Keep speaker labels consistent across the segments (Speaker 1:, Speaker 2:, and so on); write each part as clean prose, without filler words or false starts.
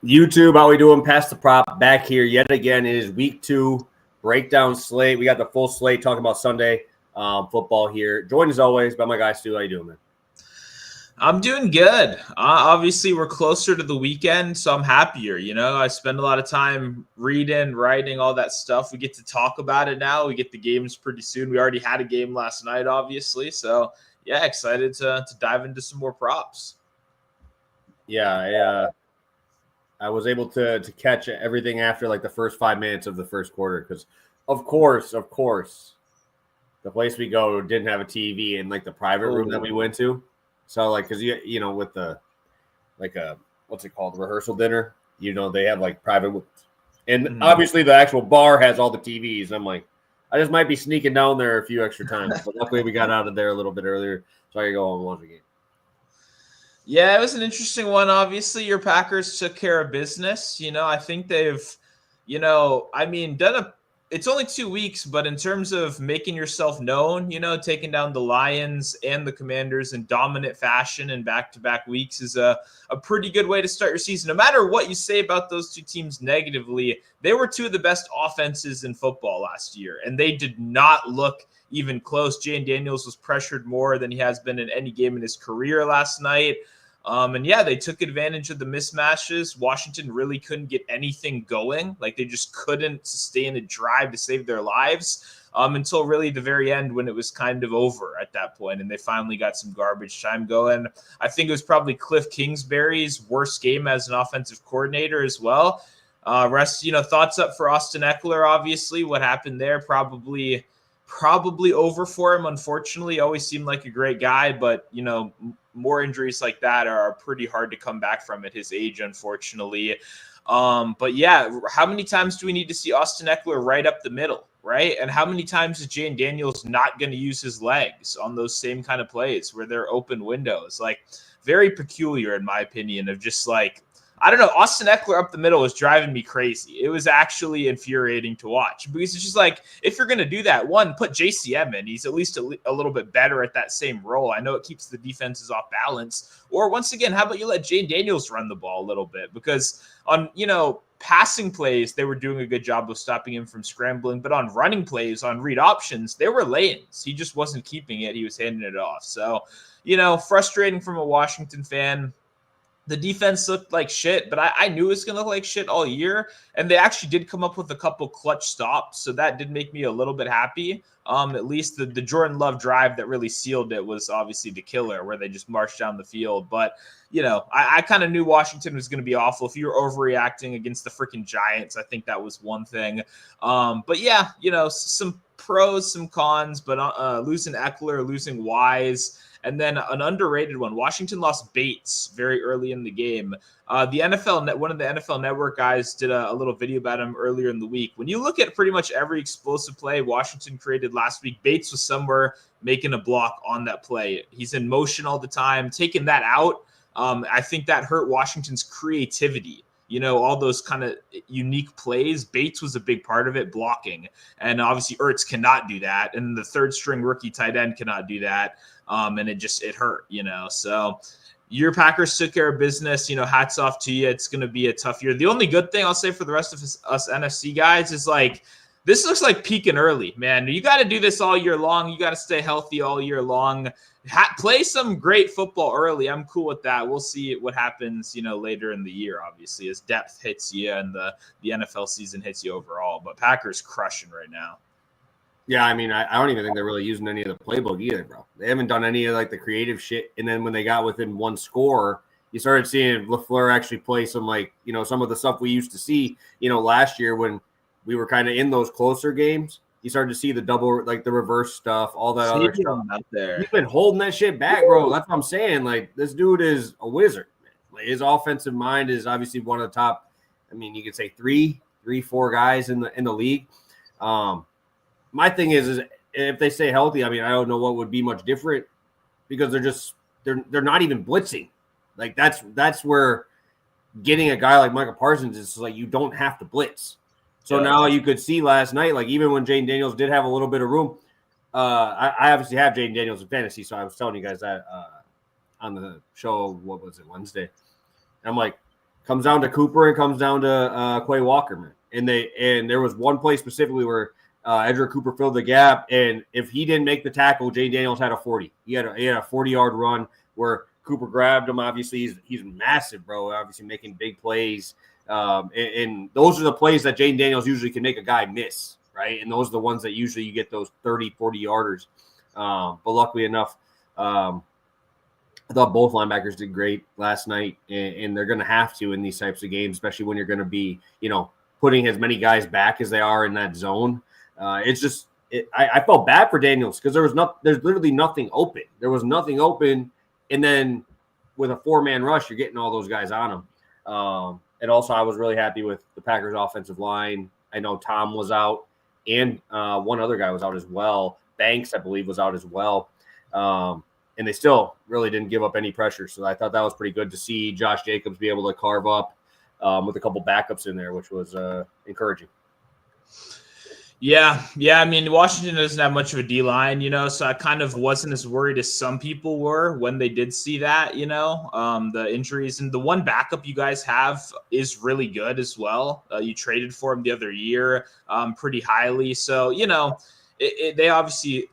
Speaker 1: YouTube, how we doing? Pass the prop back here yet again. It is week 2 breakdown slate. We got the full slate talking about Sunday football here. Joined as always by my guy Stu. How you doing, man?
Speaker 2: I'm doing good. Obviously, we're closer to the weekend, so I'm happier. I spend a lot of time reading, writing, all that stuff. We get to talk about it now. We get the games pretty soon. We already had a game last night, obviously. So, yeah, excited to dive into some more props.
Speaker 1: Yeah, I was able to catch everything after like the first 5 minutes of the first quarter because, of course, the place we go didn't have a TV in like the private room that we went to. So like, cause you know, with the, like what's it called? The rehearsal dinner, they have like private, and obviously the actual bar has all the TVs. I'm like, I just might be sneaking down there a few extra times, but luckily we got out of there a little bit earlier. So I could go and watch the game.
Speaker 2: Yeah, it was an interesting one. Obviously your Packers took care of business. I think they've, it's only 2 weeks, but in terms of making yourself known, taking down the Lions and the Commanders in dominant fashion in back-to-back weeks is a pretty good way to start your season. No matter what you say about those two teams negatively, they were two of the best offenses in football last year, and they did not look even close. Jane Daniels was pressured more than he has been in any game in his career last night. They took advantage of the mismatches. Washington really couldn't get anything going. Like they just couldn't sustain a drive to save their lives until really the very end when it was kind of over at that point. And they finally got some garbage time going. I think it was probably Cliff Kingsbury's worst game as an offensive coordinator as well. Thoughts up for Austin Eckler, obviously. What happened there? Probably over for him, unfortunately. Always seemed like a great guy, but, more injuries like that are pretty hard to come back from at his age, unfortunately. How many times do we need to see Austin Eckler right up the middle, right? And how many times is Jane Daniels not going to use his legs on those same kind of plays where they're open windows? Like, very peculiar, in my opinion, of just like, I don't know. Austin Eckler up the middle was driving me crazy. It was actually infuriating to watch because it's just like, if you're going to do that, one, put JCM in. He's at least a little bit better at that same role. I know it keeps the defenses off balance. Or once again, how about you let Jane Daniels run the ball a little bit? Because on, passing plays, they were doing a good job of stopping him from scrambling. But on running plays, on read options, they were lanes. He just wasn't keeping it. He was handing it off. So, frustrating from a Washington fan. The defense looked like shit, but I knew it was going to look like shit all year. And they actually did come up with a couple clutch stops. So that did make me a little bit happy. At least the Jordan Love drive that really sealed it was obviously the killer where they just marched down the field. But, I kind of knew Washington was going to be awful. If you were overreacting against the freaking Giants, I think that was one thing. Some pros, some cons, but losing Eckler, losing Wise. And then an underrated one, Washington lost Bates very early in the game. One of the NFL Network guys did a little video about him earlier in the week. When you look at pretty much every explosive play Washington created last week, Bates was somewhere making a block on that play. He's in motion all the time. Taking that out, I think that hurt Washington's creativity. All those kind of unique plays. Bates was a big part of it, blocking. And obviously Ertz cannot do that. And the third string rookie tight end cannot do that. And it hurt, So your Packers took care of business, hats off to you. It's going to be a tough year. The only good thing I'll say for the rest of us NFC guys is like, this looks like peaking early, man. You got to do this all year long. You got to stay healthy all year long. Play some great football early. I'm cool with that. We'll see what happens, later in the year, obviously, as depth hits you and the NFL season hits you overall. But Packers crushing right now.
Speaker 1: Yeah, I mean, I don't even think they're really using any of the playbook either, bro. They haven't done any of like the creative shit. And then when they got within one score, you started seeing LaFleur actually play some some of the stuff we used to see, last year when we were kind of in those closer games. You started to see the double, like the reverse stuff, all that other stuff
Speaker 2: out there.
Speaker 1: He's been holding that shit back, bro. That's what I'm saying. Like, this dude is a wizard. Like, his offensive mind is obviously one of the top. I mean, you could say three, 4 guys in the league. My thing is if they stay healthy, I mean, I don't know what would be much different because they're not even blitzing. Like that's where getting a guy like Micah Parsons is like, you don't have to blitz. So now you could see last night, like even when Jane Daniels did have a little bit of room, I obviously have Jane Daniels in fantasy. So I was telling you guys that on the show, what was it, Wednesday? I'm like, Comes down to Cooper and comes down to Quay Walker, man. And there was one play specifically where Edger Cooper filled the gap, and if he didn't make the tackle, Jay Daniels had a 40. He had a 40-yard run where Cooper grabbed him. Obviously, he's massive, bro. Obviously, making big plays. And those are the plays that Jaden Daniels usually can make a guy miss, right? And those are the ones that usually you get those 30, 40-yarders. But luckily enough, I thought both linebackers did great last night, and they're going to have to in these types of games, especially when you're going to be, putting as many guys back as they are in that zone. I felt bad for Daniels because there's literally nothing open. There was nothing open, and then with a 4-man rush, you're getting all those guys on him. And also, I was really happy with the Packers' offensive line. I know Tom was out, and one other guy was out as well. Banks, I believe, was out as well. And they still really didn't give up any pressure. So I thought that was pretty good to see Josh Jacobs be able to carve up with a couple backups in there, which was encouraging.
Speaker 2: Yeah. I mean, Washington doesn't have much of a D-line, so I kind of wasn't as worried as some people were when they did see that, the injuries. And the one backup you guys have is really good as well. You traded for him the other year pretty highly. So, they obviously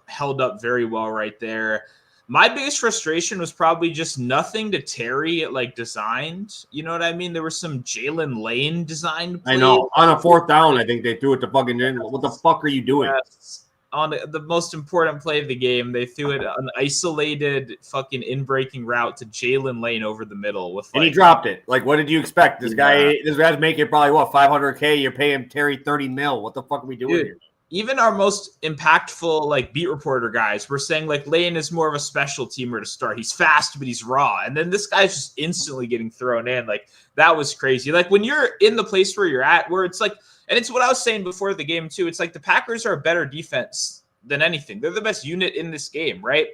Speaker 2: held up very well right there. My biggest frustration was probably just nothing to Terry designed. You know what I mean? There was some Jalen Lane designed plays.
Speaker 1: I know. On a 4th down, I think they threw it to fucking Jalen. What the fuck are you doing?
Speaker 2: Yes. On the most important play of the game, they threw it an isolated fucking in-breaking route to Jalen Lane over the middle and
Speaker 1: he dropped it. What did you expect? This guy's making probably $500K. You're paying Terry $30 million. What the fuck are we doing here?
Speaker 2: Even our most impactful beat reporter guys were saying Lane is more of a special teamer to start. He's fast, but he's raw. And then this guy's just instantly getting thrown in. That was crazy. When you're in the place where you're at, where it's and it's what I was saying before the game too. It's the Packers are a better defense than anything. They're the best unit in this game, right?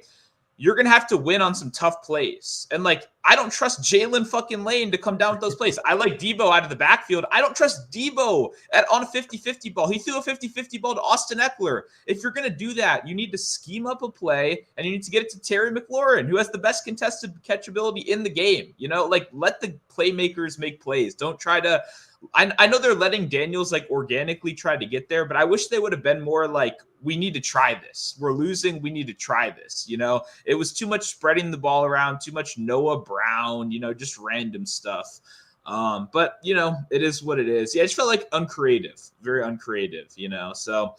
Speaker 2: You're going to have to win on some tough plays. And I don't trust Jalen fucking Lane to come down with those plays. I like Debo out of the backfield. I don't trust Debo on a 50-50 ball. He threw a 50-50 ball to Austin Eckler. If you're going to do that, you need to scheme up a play and you need to get it to Terry McLaurin, who has the best contested catchability in the game. Let the playmakers make plays. Don't try to I know they're letting Daniels organically try to get there, but I wish they would have been more we need to try this. We're losing. We need to try this. It was too much spreading the ball around, too much Noah Brown, just random stuff. But it is what it is. Yeah, it just felt uncreative, very uncreative, so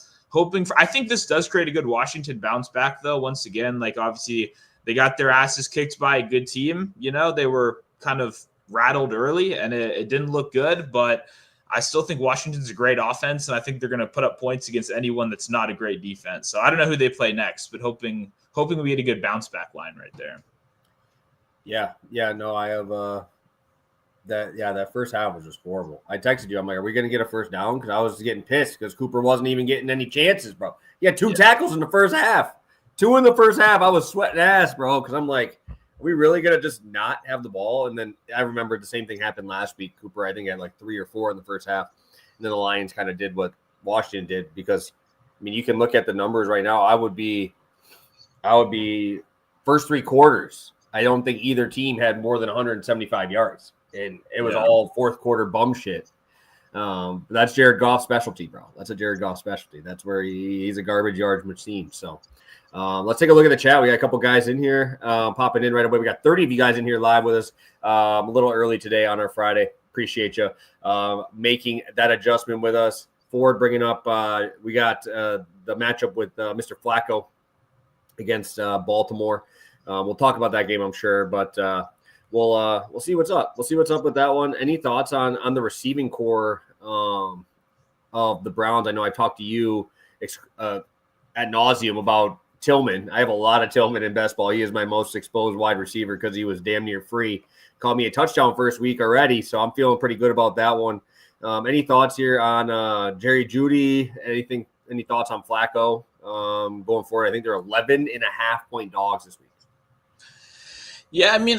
Speaker 2: I think this does create a good Washington bounce back though. Once again, obviously they got their asses kicked by a good team. They were kind of rattled early and it didn't look good, but I still think Washington's a great offense, and I think they're going to put up points against anyone that's not a great defense. So I don't know who they play next, but hoping we get a good bounce back line right there.
Speaker 1: Yeah, no, I have that first half was just horrible. I texted you, I'm like, are we going to get a first down? Because I was getting pissed because Cooper wasn't even getting any chances, bro. He had 2 tackles in the first half. 2 in the first half. I was sweating ass, bro, because I'm like, are we really going to just not have the ball? And then I remember the same thing happened last week. Cooper, I think, had 3 or 4 in the first half. And then the Lions kind of did what Washington did because, you can look at the numbers right now. I would be first 3 quarters. I don't think either team had more than 175 yards. And it was all 4th quarter bum shit. But that's Jared Goff's specialty, bro. That's a Jared Goff specialty. That's where he's a garbage yard machine. So let's take a look at the chat. We got a couple guys in here popping in right away. We got 30 of you guys in here live with us a little early today on our Friday. Appreciate you making that adjustment with us. Ford bringing up, we got the matchup with Mr. Flacco against Baltimore. We'll talk about that game, I'm sure, but we'll see what's up. We'll see what's up with that one. Any thoughts on the receiving core of the Browns? I know I talked to you ad nauseum about Tillman. I have a lot of Tillman in best ball. He is my most exposed wide receiver because he was damn near free. Called me a touchdown first week already, so I'm feeling pretty good about that one. Any thoughts here on Jerry Jeudy? Any thoughts on Flacco going forward? I think they're 11.5-point dogs this week.
Speaker 2: Yeah, I mean,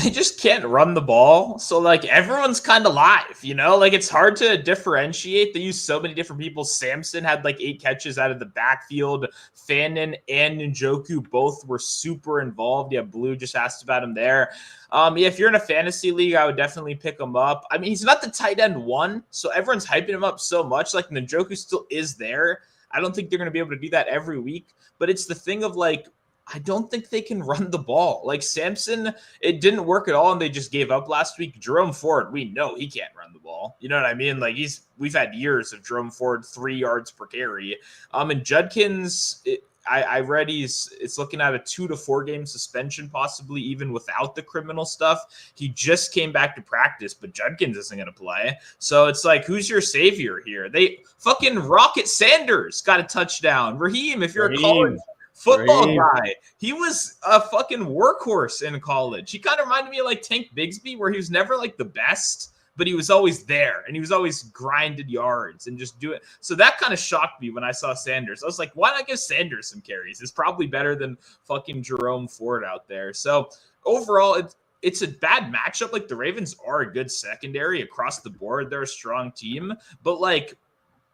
Speaker 2: they just can't run the ball. So like everyone's kind of live, like it's hard to differentiate. They use so many different people. Samson had like 8 catches out of the backfield. Fannin and Njoku both were super involved. Yeah, Blue just asked about him there. Yeah, if you're in a fantasy league, I would definitely pick him up. I mean, he's not the tight end one, so everyone's hyping him up so much. Like Njoku still is there. I don't think they're going to be able to do that every week, but it's the thing of like, I don't think they can run the ball. Like Samson, it didn't work at all, and they just gave up last week. Jerome Ford, we know he can't run the ball. You know what I mean? Like we've had years of Jerome Ford 3 yards per carry. And Judkins, I read it's looking at a 2 to 4 game suspension, possibly even without the criminal stuff. He just came back to practice, but Judkins isn't going to play. So it's like, who's your savior here? They fucking Rocket Sanders got a touchdown. Raheem, if you're a college football guy, he was a fucking workhorse in college. He kind of reminded me of like Tank Bigsby, where he was never like the best, but he was always there and he was always grinded yards and just do it. So that kind of shocked me when I saw Sanders. I was like, why not give Sanders some carries? It's probably better than fucking Jerome Ford out there. So overall, it's a bad matchup. Like the Ravens are a good secondary across the board. They're a strong team, but like,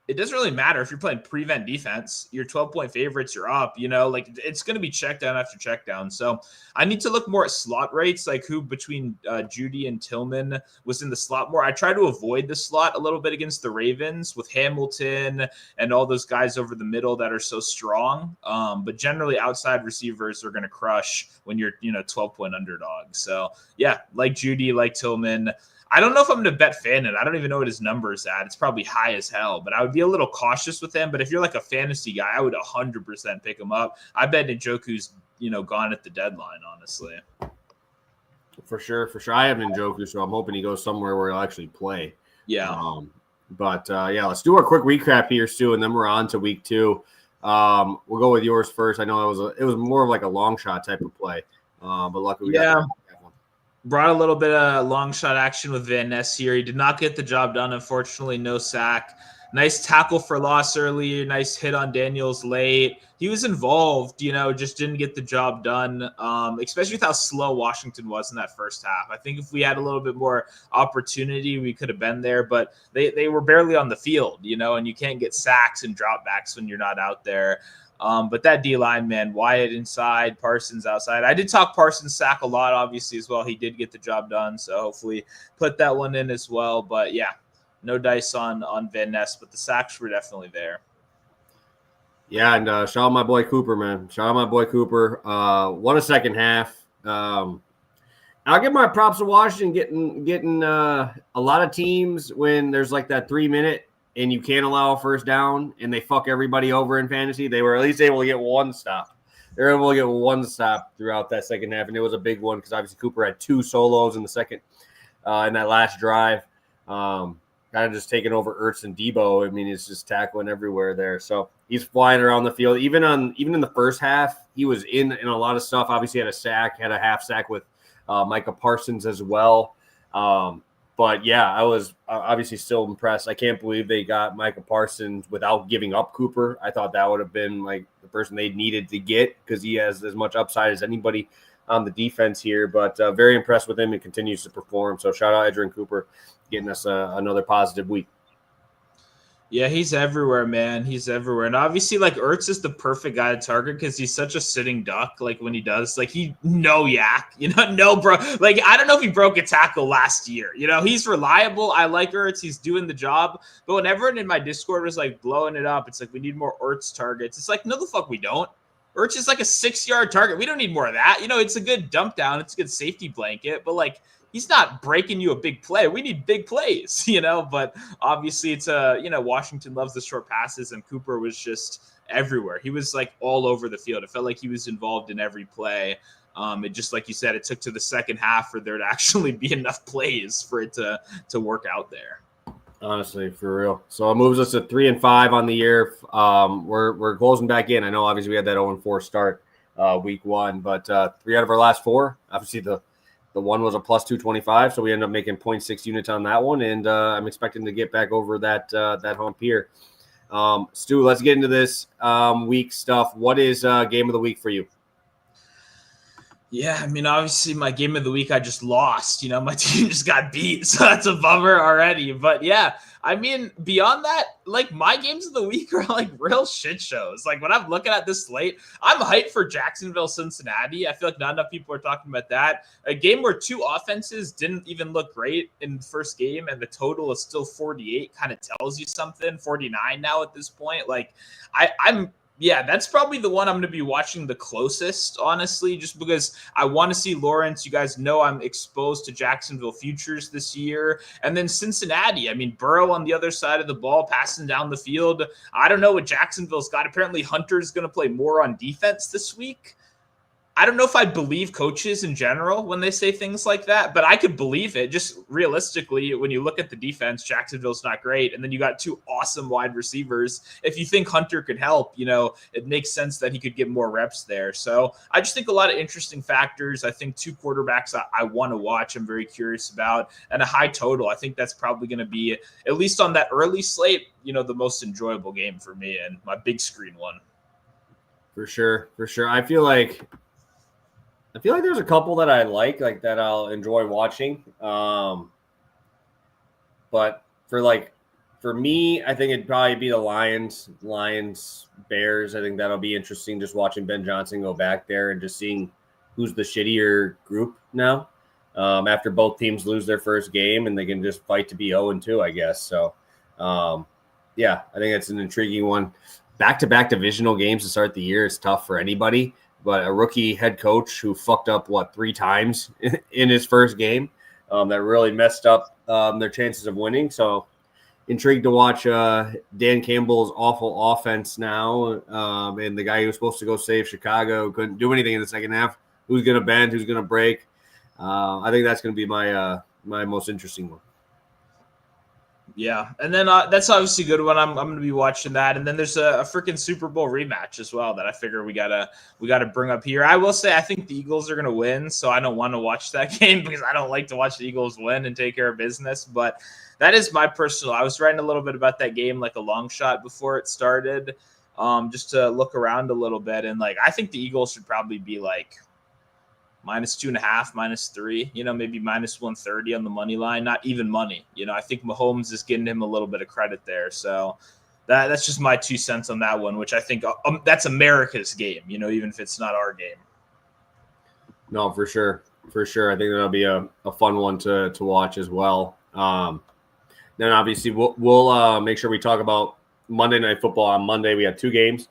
Speaker 2: it doesn't really matter if you're playing prevent defense. You're 12-point favorites. You're up. Like it's going to be check down after check down. So I need to look more at slot rates, like who between Judy and Tillman was in the slot more. I try to avoid the slot a little bit against the Ravens with Hamilton and all those guys over the middle that are so strong. But generally, outside receivers are going to crush when you're 12-point underdog. So yeah, like Judy, like Tillman. I don't know if I'm going to bet Fannin. I don't even know what his number is at. It's probably high as hell, but I would be a little cautious with him. But if you're like a fantasy guy, I would 100% pick him up. I bet Njoku's, gone at the deadline, honestly.
Speaker 1: For sure. I have Njoku, so I'm hoping he goes somewhere where he'll actually play.
Speaker 2: Yeah.
Speaker 1: Yeah, let's do a quick recap here, Stu, and then we're on to week 2. We'll go with yours first. I know it was more of like a long shot type of play, but luckily we got
Speaker 2: brought a little bit of long shot action with Van Ness here. He did not get the job done, unfortunately. No sack. Nice tackle for loss earlier. Nice hit on Daniels late. He was involved, just didn't get the job done, especially with how slow Washington was in that first half. I think if we had a little bit more opportunity, we could have been there, but they were barely on the field, and you can't get sacks and dropbacks when you're not out there. But that D-line, man, Wyatt inside, Parsons outside. I did talk Parsons sack a lot, obviously, as well. He did get the job done, so hopefully put that one in as well. But, yeah, no dice on Van Ness, but the sacks were definitely there.
Speaker 1: Yeah, and shout out my boy Cooper, man. Shout out my boy Cooper. What a second half. I'll give my props to Washington getting a lot of teams when there's like that 3-minute and you can't allow a first down, and they fuck everybody over in fantasy. They were at least able to get one stop. They were able to get one stop throughout that second half, and it was a big one because obviously Cooper had 2 solos in the second, in that last drive. Kind of just taking over Ertz and Debo. I mean, he's just tackling everywhere there. So he's flying around the field. Even in the first half, he was in a lot of stuff. Obviously, had a sack, had a half sack with Micah Parsons as well. But, yeah, I was obviously still impressed. I can't believe they got Micah Parsons without giving up Cooper. I thought that would have been, like, the person they needed to get because he has as much upside as anybody on the defense here. But very impressed with him and continues to perform. So, shout out Adrian Cooper getting us another positive week.
Speaker 2: Yeah, he's everywhere, man. He's everywhere. And obviously, like, Ertz is the perfect guy to target because he's such a sitting duck. Like, when he does, like, no yak, no, bro. Like, I don't know if he broke a tackle last year. He's reliable. I like Ertz. He's doing the job. But when everyone in my Discord was, like, blowing it up, it's like, we need more Ertz targets. It's like, no, the fuck we don't. Ertz is like a 6-yard target. We don't need more of that. It's a good dump down. It's a good safety blanket. But, like, he's not breaking you a big play. We need big plays, but obviously it's Washington loves the short passes, and Cooper was just everywhere. He was like all over the field. It felt like he was involved in every play. It just, like you said, it took to the second half for there to actually be enough plays for it to work out there.
Speaker 1: Honestly, for real. So it moves us to 3-5 on the year. We're closing back in. I know obviously we had that 0-4 start week 1, but 3 out of our last 4, obviously the one was a plus 225, so we ended up making 0.6 units on that one, and I'm expecting to get back over that hump here. Stu, let's get into this week stuff. What is game of the week for you?
Speaker 2: Yeah, I mean, obviously my game of the week, I just lost. My team just got beat, so that's a bummer already. But yeah, I mean, beyond that, like my games of the week are like real shit shows. Like when I'm looking at this slate, I'm hyped for Jacksonville, Cincinnati. I feel like not enough people are talking about that. A game where two offenses didn't even look great in the first game, and the total is still 48. Kind of tells you something. 49 now at this point. Like I'm yeah, that's probably the one I'm going to be watching the closest, honestly, just because I want to see Lawrence. You guys know I'm exposed to Jacksonville futures this year. And then Cincinnati. I mean, Burrow on the other side of the ball, passing down the field. I don't know what Jacksonville's got. Apparently, Hunter's going to play more on defense this week. I don't know if I believe coaches in general when they say things like that, but I could believe it. Just realistically, when you look at the defense, Jacksonville's not great. And then you got two awesome wide receivers. If you think Hunter could help, it makes sense that he could get more reps there. So I just think a lot of interesting factors. I think two quarterbacks I want to watch, I'm very curious about, and a high total. I think that's probably going to be, at least on that early slate, the most enjoyable game for me and my big screen one.
Speaker 1: For sure. I feel like there's a couple that I like that I'll enjoy watching. But for me, I think it'd probably be the Lions, Bears. I think that'll be interesting just watching Ben Johnson go back there and just seeing who's the shittier group now. After both teams lose their first game and they can just fight to be 0-2, I guess. So, yeah, I think it's an intriguing one. Back-to-back divisional games to start the year is tough for anybody. But a rookie head coach who fucked up, 3 times in his first game that really messed up their chances of winning. So intrigued to watch Dan Campbell's awful offense now. And the guy who was supposed to go save Chicago couldn't do anything in the second half. Who's going to bend? Who's going to break? I think that's going to be my most interesting one.
Speaker 2: Yeah, and then that's obviously a good one. I'm going to be watching that, and then there's a freaking Super Bowl rematch as well that I figure we gotta bring up here. I will say I think the Eagles are going to win, so I don't want to watch that game because I don't like to watch the Eagles win and take care of business. But that is my personal. I was writing a little bit about that game, like a long shot before it started, just to look around a little bit, and I think the Eagles should probably be -2.5, -3, maybe -130 on the money line, not even money. I think Mahomes is getting him a little bit of credit there. So that's just my 2 cents on that one, which I think that's America's game, even if it's not our game.
Speaker 1: No, for sure. I think that'll be a fun one to watch as well. Then obviously we'll make sure we talk about Monday Night Football. On Monday, we have 2 games.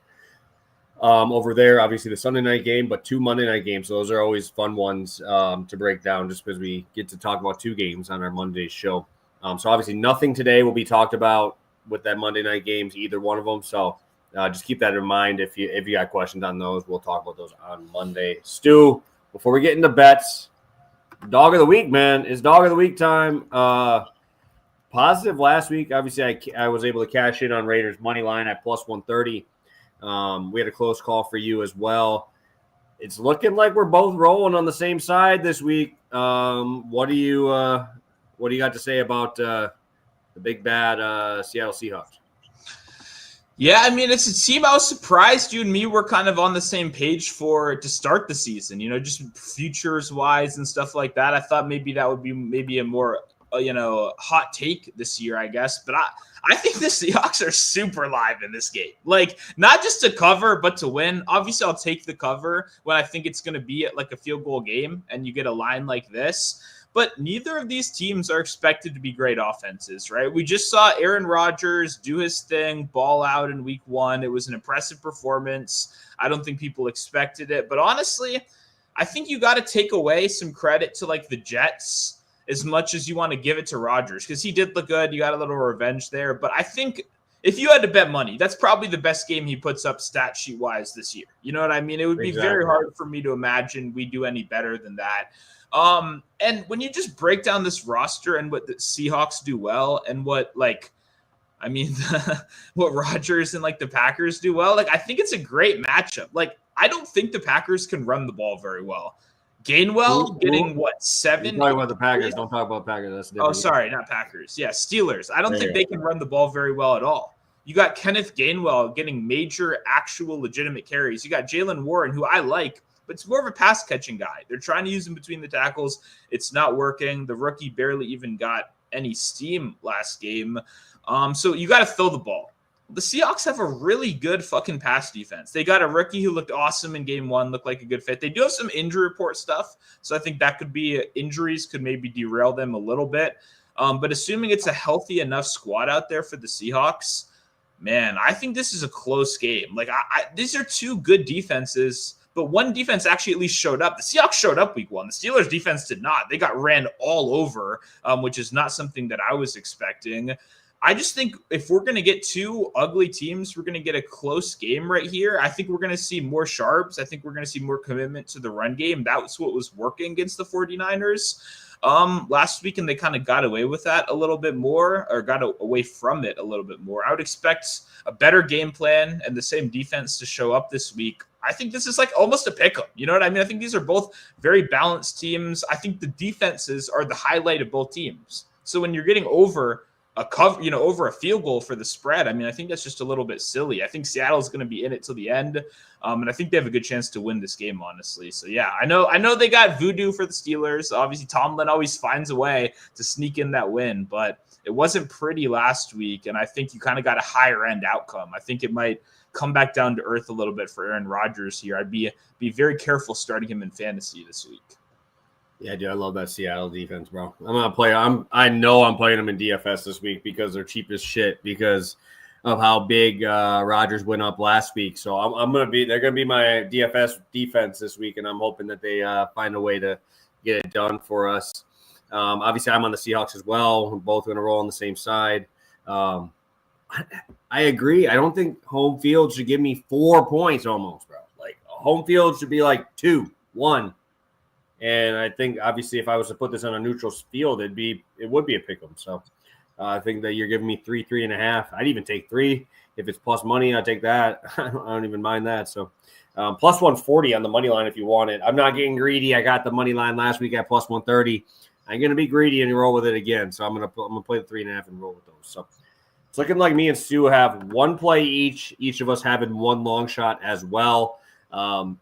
Speaker 1: Over there, obviously the Sunday night game, but 2 Monday night games. So those are always fun ones to break down just because we get to talk about 2 games on our Monday show. So obviously nothing today will be talked about with that Monday night games, either one of them. So just keep that in mind. If you got questions on those, we'll talk about those on Monday. Stu, before we get into bets, dog of the week, man. It's dog of the week time. Positive last week. Obviously, I was able to cash in on Raiders money line at +130. We had a close call for you as well. It's looking like we're both rolling on the same side this week. What do you got to say about the big bad Seattle Seahawks?
Speaker 2: Yeah, I mean, it's a team I was surprised you and me were kind of on the same page for to start the season, just futures wise and stuff like that. I thought maybe that would be maybe a more hot take this year, I guess. But I think the Seahawks are super live in this game. Not just to cover, but to win. Obviously, I'll take the cover when I think it's going to be at a field goal game and you get a line like this. But neither of these teams are expected to be great offenses, right? We just saw Aaron Rodgers do his thing, ball out in week 1. It was an impressive performance. I don't think people expected it. But honestly, I think you got to take away some credit to the Jets as much as you want to give it to Rodgers, because he did look good. You got a little revenge there. But I think if you had to bet money, that's probably the best game he puts up stat sheet wise this year. You know what I mean? It would be very hard for me to imagine we do any better than that. And when you just break down this roster and what the Seahawks do well and what what Rodgers and the Packers do well, I think it's a great matchup. I don't think the Packers can run the ball very well. Gainwell getting 7?
Speaker 1: Talk about the Packers. Don't talk about Packers. That's different.
Speaker 2: Oh, sorry, not Packers. Yeah, Steelers. I don't think they can run the ball very well at all. You got Kenneth Gainwell getting major, actual, legitimate carries. You got Jalen Warren, who I like, but it's more of a pass catching guy. They're trying to use him between the tackles. It's not working. The rookie barely even got any steam last game. So you got to throw the ball. The Seahawks have a really good fucking pass defense. They got a rookie who looked awesome in game one, looked like a good fit. They do have some injury report stuff, so I think that could be injuries could maybe derail them a little bit. But assuming it's a healthy enough squad out there for the Seahawks, man, I think this is a close game. Like these are two good defenses, but one defense actually at least showed up. The Seahawks showed up week one. The Steelers defense did not. They got ran all over, which is not something that I was expecting. I just think if we're going to get two ugly teams, we're going to get a close game right here. I think we're going to see more sharps. I think we're going to see more commitment to the run game. That was what was working against the 49ers last week, and they kind of got away with that a little bit more, or got away from it a little bit more. I would expect a better game plan and the same defense to show up this week. I think this is like almost a pick 'em. You know what I mean? I think these are both very balanced teams. I think the defenses are the highlight of both teams. So when you're getting over a cover, over a field goal for the spread, I mean, I think that's just a little bit silly. I think Seattle's going to be in it till the end, and I think they have a good chance to win this game, honestly. So yeah, I know they got voodoo for the Steelers. Obviously, Tomlin always finds a way to sneak in that win, but it wasn't pretty last week, and I think you kind of got a higher end outcome. I think it might come back down to earth a little bit for Aaron Rodgers here. I'd be very careful starting him in fantasy this week.
Speaker 1: Yeah, dude, I love that Seattle defense, bro. I know I'm playing them in DFS this week because they're cheap as shit because of how big Rodgers went up last week. So they're gonna be my DFS defense this week, and I'm hoping that they find a way to get it done for us. Obviously, I'm on the Seahawks as well. We're both gonna roll on the same side. I agree. I don't think home field should give me 4 points almost, bro. Like home field should be like 2, 1. And I think, obviously, if I was to put this on a neutral field, it would be a pick 'em. So I think that you're giving me 3.5. I'd even take 3. If it's plus money, I'd take that. I don't even mind that. So plus 140 on the money line if you want it. I'm not getting greedy. I got the money line last week at plus 130. I'm going to be greedy and roll with it again. So I'm going to play the 3.5 and roll with those. So it's looking like me and Stu have one play each of us having one long shot as well. So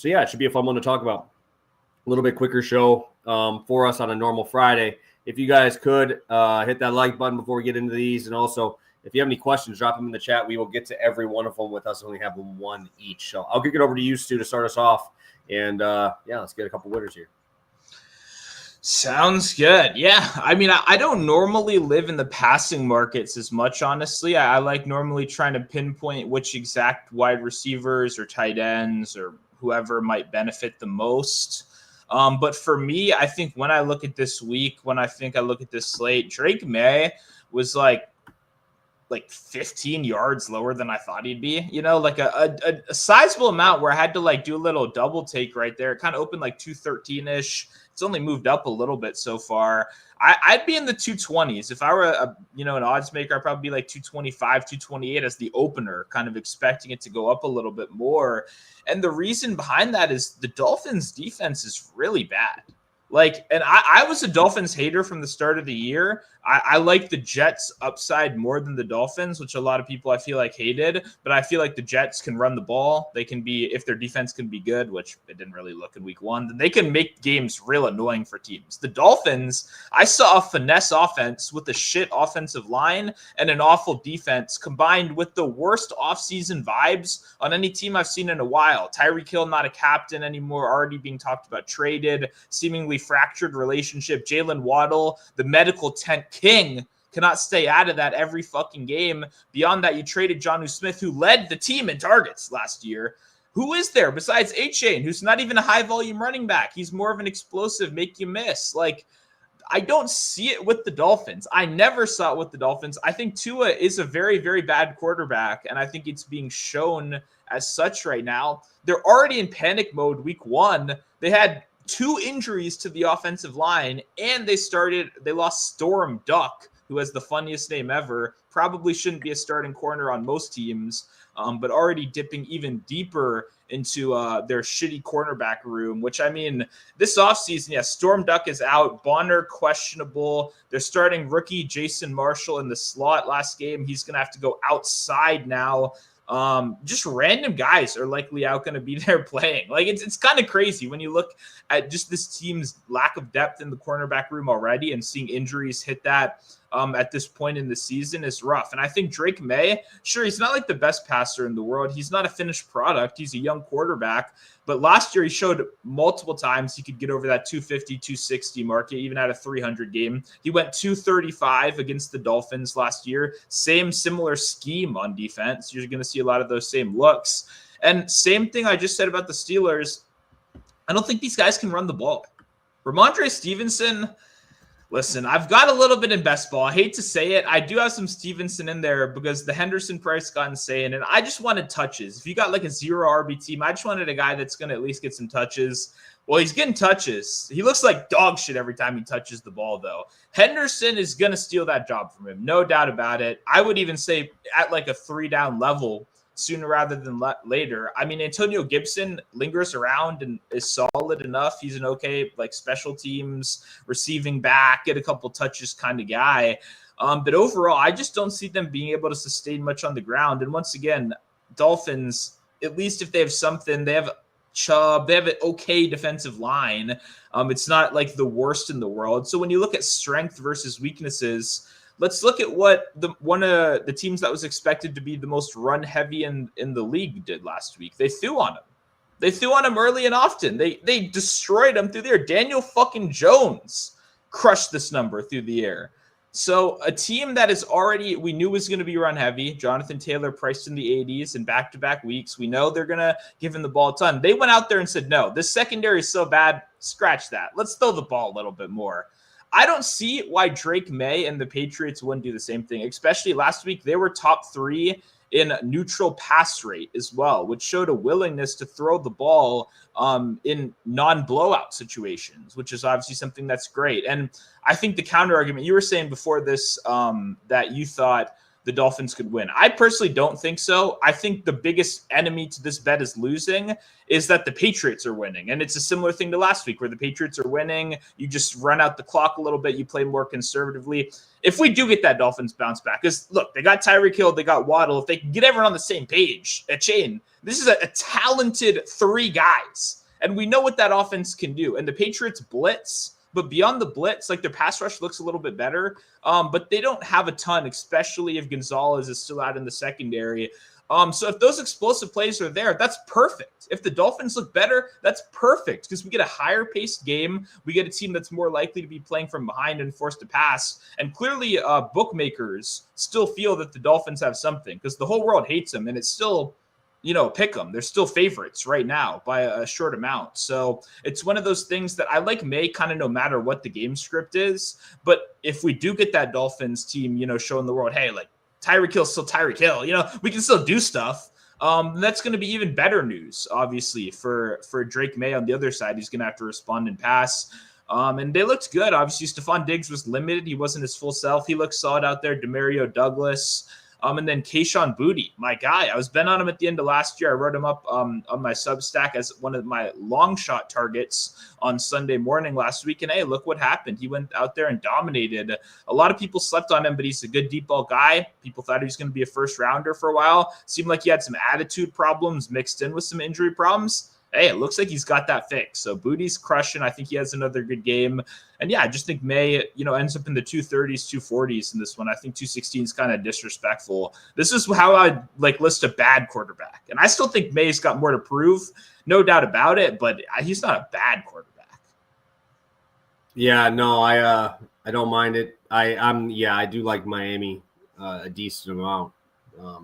Speaker 1: yeah, it should be a fun one to talk about. A little bit quicker show for us on a normal Friday. If you guys could hit that like button before we get into these. And also, if you have any questions, drop them in the chat. We will get to every one of them with us only having one each. So I'll kick it over to you, Stu, to start us off. And, let's get a couple winners here.
Speaker 2: Sounds good. Yeah. I mean, I don't normally live in the passing markets as much, honestly. I like normally trying to pinpoint which exact wide receivers or tight ends or whoever might benefit the most. But for me, I think when I look at this week, when I look at this slate, Drake May was like 15 yards lower than I thought he'd be, like a sizable amount where I had to like do a little double take right there. It kind of opened like 213-ish. It's only moved up a little bit so far. I'd be in the 220s. If I were an odds maker, I'd probably be like 225, 228 as the opener, kind of expecting it to go up a little bit more. And the reason behind that is the Dolphins defense is really bad. And I was a Dolphins hater from the start of the year. I like the Jets upside more than the Dolphins, which a lot of people I feel like hated. But I feel like the Jets can run the ball. They can be, if their defense can be good, which it didn't really look in week one, then they can make games real annoying for teams. The Dolphins, I saw a finesse offense with a shit offensive line and an awful defense combined with the worst offseason vibes on any team I've seen in a while. Tyreek Hill not a captain anymore, already being talked about traded, seemingly fractured relationship. Jalen Waddle, the medical tent king, cannot stay out of that every fucking game. Beyond that, you traded Jonnu Smith, who led the team in targets last year. Who is there besides A-Chain, who's not even a high-volume running back? He's more of an explosive, make you miss. I don't see it with the Dolphins. I never saw it with the Dolphins. I think Tua is a very, very bad quarterback, and I think it's being shown as such right now. They're already in panic mode week one. They had 2 injuries to the offensive line, and they lost Storm Duck, who has the funniest name ever. Probably shouldn't be a starting corner on most teams, but already dipping even deeper into their shitty cornerback room, which, I mean, this offseason, Storm Duck is out. Bonner, questionable. They're starting rookie Jason Marshall in the slot last game. He's going to have to go outside now. Just random guys are likely out going to be there playing. Like it's kind of crazy when you look at just this team's lack of depth in the cornerback room already, and seeing injuries hit that at this point in the season is rough. And I think Drake May, sure, he's not like the best passer in the world. He's not a finished product. He's a young quarterback. But last year he showed multiple times he could get over that 250, 260 mark, even at a 300 game. He went 235 against the Dolphins last year. Similar scheme on defense. You're going to see a lot of those same looks. And same thing I just said about the Steelers. I don't think these guys can run the ball. Ramondre Stevenson, listen, I've got a little bit in best ball. I hate to say it. I do have some Stevenson in there because the Henderson price got insane, and I just wanted touches. If you got like a 0 RB team, I just wanted a guy that's going to at least get some touches. Well, he's getting touches. He looks like dog shit every time he touches the ball, though. Henderson is going to steal that job from him, no doubt about it. I would even say at like a 3-down level, sooner rather than later. I mean, Antonio Gibson lingers around and is solid enough. He's an okay, like, special teams, receiving back, get a couple touches kind of guy. But overall, I just don't see them being able to sustain much on the ground. And once again, Dolphins, at least if they have something, they have Chubb, they have an okay defensive line. It's not like the worst in the world. So when you look at strength versus weaknesses, let's look at what one of the teams that was expected to be the most run heavy in the league did last week. They threw on him. They threw on him early and often. They destroyed him through the air. Daniel fucking Jones crushed this number through the air. So a team that is already, we knew was going to be run heavy. Jonathan Taylor priced in the 80s in back-to-back weeks. We know they're going to give him the ball a ton. They went out there and said, no, this secondary is so bad. Scratch that. Let's throw the ball a little bit more. I don't see why Drake May and the Patriots wouldn't do the same thing, especially last week. They were top 3 in neutral pass rate as well, which showed a willingness to throw the ball in non-blowout situations, which is obviously something that's great. And I think the counter argument, you were saying before this that you thought the Dolphins could win. I personally don't think so. I think the biggest enemy to this bet is losing is that the Patriots are winning. And it's a similar thing to last week where the Patriots are winning. You just run out the clock a little bit. You play more conservatively. If we do get that Dolphins bounce back, because look, they got Tyreek Hill, they got Waddle. If they can get everyone on the same page, a chain, this is a talented 3 guys. And we know what that offense can do. And the Patriots blitz, but beyond the blitz, like their pass rush looks a little bit better, but they don't have a ton, especially if Gonzalez is still out in the secondary. So if those explosive plays are there, that's perfect. If the Dolphins look better, that's perfect because we get a higher paced game. We get a team that's more likely to be playing from behind and forced to pass. And clearly bookmakers still feel that the Dolphins have something because the whole world hates them, and it's still, pick them. They're still favorites right now by a short amount. So it's one of those things that I like May kind of no matter what the game script is. But if we do get that Dolphins team, showing the world, hey, like Tyreek Hill's still Tyreek Hill, we can still do stuff. That's going to be even better news, obviously, for Drake May on the other side. He's going to have to respond and pass. And they looked good. Obviously, Stephon Diggs was limited. He wasn't his full self. He looked solid out there. Demario Douglas. And then Kayshon Boutte, my guy. I was bent on him at the end of last year. I wrote him up on my Substack as one of my long shot targets on Sunday morning last week. And hey, look what happened. He went out there and dominated. A lot of people slept on him, but he's a good deep ball guy. People thought he was going to be a first rounder for a while. Seemed like he had some attitude problems mixed in with some injury problems. Hey, it looks like he's got that fixed. So Boutte's crushing. I think he has another good game. And yeah, I just think May, ends up in the 230s, 240s in this one. I think 216 is kind of disrespectful. This is how I'd list a bad quarterback. And I still think May's got more to prove, no doubt about it, but he's not a bad quarterback.
Speaker 1: Yeah, no, I don't mind it. I do like Miami a decent amount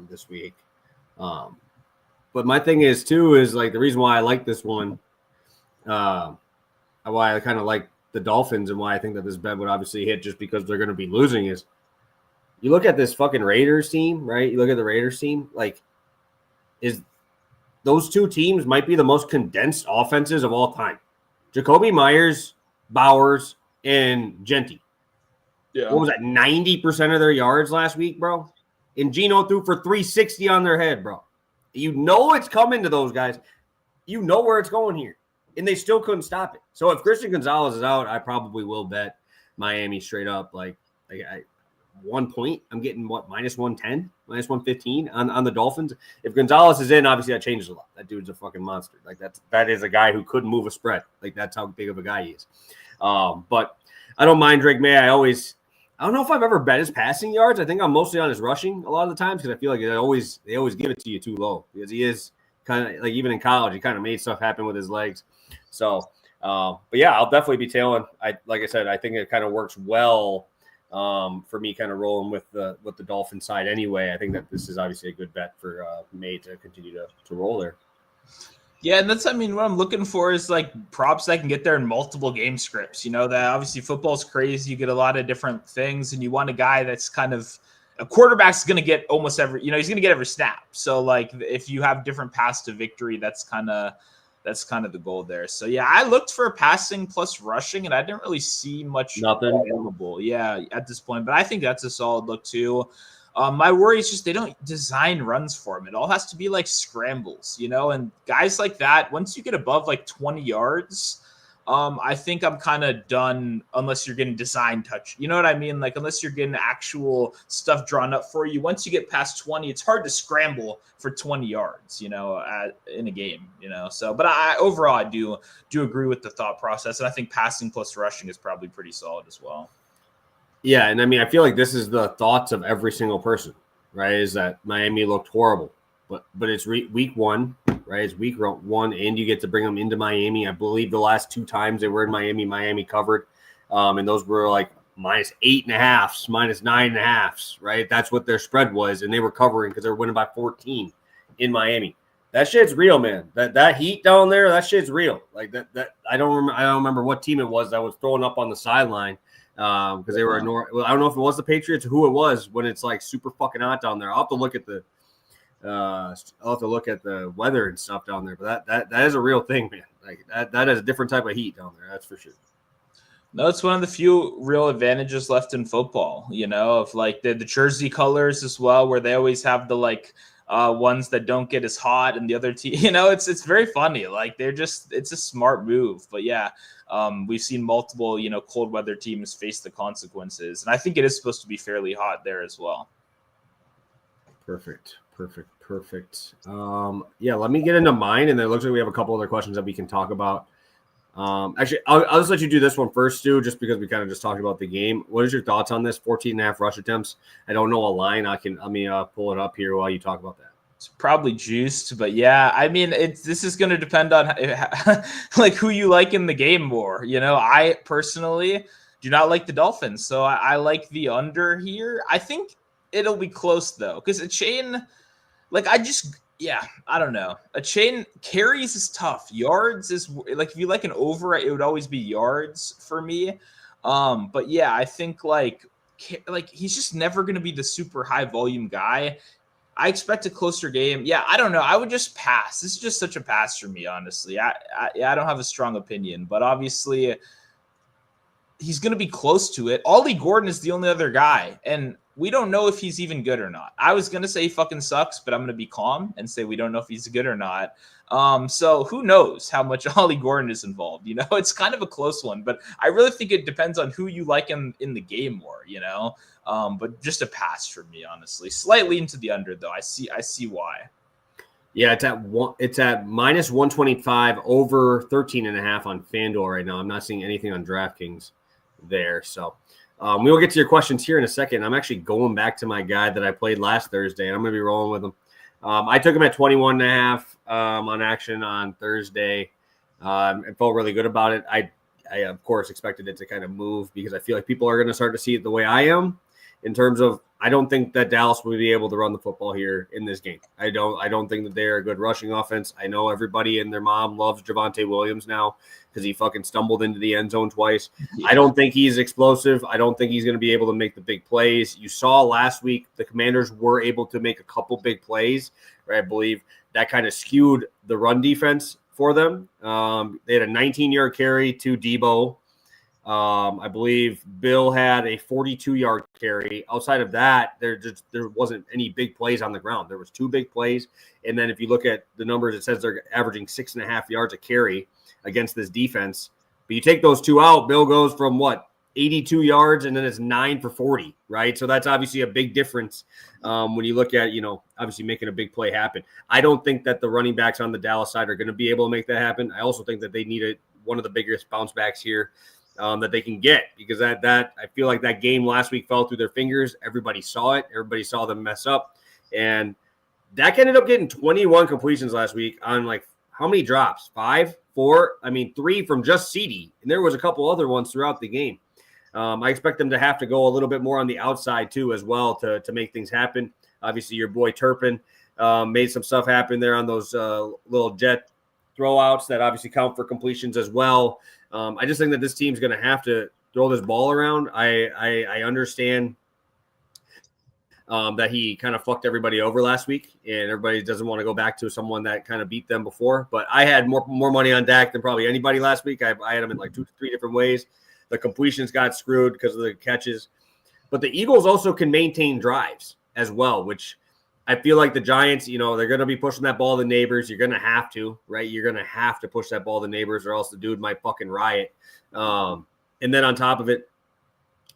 Speaker 1: this week. But my thing is the reason why I like this one, why I kind of like the Dolphins and why I think that this bet would obviously hit just because they're going to be losing is you look at this fucking Raiders team, right? You look at the Raiders team, those two teams might be the most condensed offenses of all time. Jacoby Myers, Bowers, and Genty. Yeah. What was that, 90% of their yards last week, bro? And Geno threw for 360 on their head, bro. It's coming to those guys. You know where it's going here. And they still couldn't stop it. So if Christian Gonzalez is out, I probably will bet Miami straight up. 1 point. I'm getting minus 110, minus 115 on the Dolphins. If Gonzalez is in, obviously that changes a lot. That dude's a fucking monster. Like that is a guy who couldn't move a spread. Like that's how big of a guy he is. But I don't mind Drake May. I don't know if I've ever bet his passing yards. I think I'm mostly on his rushing a lot of the times because I feel like they always give it to you too low because he is kind of like, even in college, he kind of made stuff happen with his legs. So, but yeah, I'll definitely be tailing. Like I said, I think it kind of works well for me, kind of rolling with the Dolphin side anyway. I think that this is obviously a good bet for May to continue to roll there.
Speaker 2: Yeah, and what I'm looking for is like props that can get there in multiple game scripts. That obviously football's crazy. You get a lot of different things, and you want a guy that's kind of a quarterback's going to get almost every, he's going to get every snap. So like if you have different paths to victory, that's kind of the goal there. So yeah, I looked for passing plus rushing, and I didn't really see much available. Yeah, at this point, but I think that's a solid look too. My worry is just they don't design runs for him. It all has to be like scrambles, and guys like that, once you get above like 20 yards, I think I'm kind of done unless you're getting design touch. You know what I mean? Like unless you're getting actual stuff drawn up for you. Once you get past 20, it's hard to scramble for 20 yards, in a game, So, but overall, I do agree with the thought process. And I think passing plus rushing is probably pretty solid as well.
Speaker 1: Yeah, and I mean, I feel like this is the thoughts of every single person, right? Is that Miami looked horrible, but it's week one, right? It's week one, and you get to bring them into Miami. I believe the last 2 times they were in Miami covered, and those were like minus 8.5, minus 9.5, right? That's what their spread was, and they were covering because they were winning by 14 in Miami. That shit's real, man. That heat down there, that shit's real. Like that. I don't remember what team it was that was throwing up on the sideline. Because they were well, I don't know if it was the Patriots or who it was when it's like super fucking hot down there. I'll have to look at the weather and stuff down there. But that is a real thing, man. Like that is a different type of heat down there. That's for sure.
Speaker 2: No, it's one of the few real advantages left in football, of like the jersey colors as well, where they always have the like ones that don't get as hot and the other team, it's very funny. Like it's a smart move, but yeah. We've seen multiple, cold weather teams face the consequences. And I think it is supposed to be fairly hot there as well.
Speaker 1: Perfect. Yeah, let me get into mine. And then it looks like we have a couple other questions that we can talk about. Actually, I'll just let you do this one first, Stu, just because we kind of just talked about the game. What is your thoughts on this 14.5 rush attempts? I don't know a line. Let me pull it up here while you talk about that.
Speaker 2: It's probably juiced, but yeah, I mean, this is going to depend on like who you like in the game more. I personally do not like the Dolphins, so I like the under here. I think it'll be close though, because a chain, like I don't know. A chain carries is tough. Yards is like if you like an over, it would always be yards for me. But yeah, I think like he's just never going to be the super high volume guy. I expect a closer game. Yeah, I don't know. I would just pass. This is just such a pass for me, honestly. I don't have a strong opinion, but obviously he's going to be close to it. Ollie Gordon is the only other guy, and we don't know if he's even good or not. I was going to say he fucking sucks, but I'm going to be calm and say we don't know if he's good or not. So who knows how much Ollie Gordon is involved? It's kind of a close one, but I really think it depends on who you like in the game more, but just a pass for me, honestly. Slightly into the under, though. I see why.
Speaker 1: Yeah, it's at minus 125 over 13.5 on FanDuel right now. I'm not seeing anything on DraftKings there. So we will get to your questions here in a second. I'm actually going back to my guy that I played last Thursday, and I'm going to be rolling with him. I took him at 21.5 on action on Thursday. And felt really good about it. I of course expected it to kind of move because I feel like people are going to start to see it the way I am in terms of I don't think that Dallas will be able to run the football here in this game. I don't think that they're a good rushing offense. I know everybody and their mom loves Javonte Williams now because he fucking stumbled into the end zone twice. Yeah. I don't think he's explosive. I don't think he's going to be able to make the big plays. You saw last week the Commanders were able to make a couple big plays, right? I believe that kind of skewed the run defense for them. They had a 19-yard carry to Debo. I believe Bill had a 42-yard carry. Outside of that, there wasn't any big plays on the ground. There was 2 big plays. And then if you look at the numbers, it says they're averaging 6.5 yards a carry against this defense. But you take those 2 out, Bill goes from 8 82 yards, and then it's 9 for 40, right? So that's obviously a big difference when you look at, obviously making a big play happen. I don't think that the running backs on the Dallas side are going to be able to make that happen. I also think that they need one of the biggest bounce backs here that they can get, because that I feel like that game last week fell through their fingers. Everybody saw it. Everybody saw them mess up. And Dak ended up getting 21 completions last week on like how many drops? 5, 4? I mean, 3 from just CD. And there was a couple other ones throughout the game. I expect them to have to go a little bit more on the outside too as well to make things happen. Obviously, your boy Turpin made some stuff happen there on those little jet throwouts that obviously count for completions as well. I just think that this team's going to have to throw this ball around. I understand that he kind of fucked everybody over last week, and everybody doesn't want to go back to someone that kind of beat them before. But I had more money on Dak than probably anybody last week. I had him in like 2 to 3 different ways. The completions got screwed because of the catches. But the Eagles also can maintain drives as well, which I feel like the Giants, they're going to be pushing that ball to the neighbors. You're going to have to, right? You're going to have to push that ball to the neighbors, or else the dude might fucking riot. And then on top of it,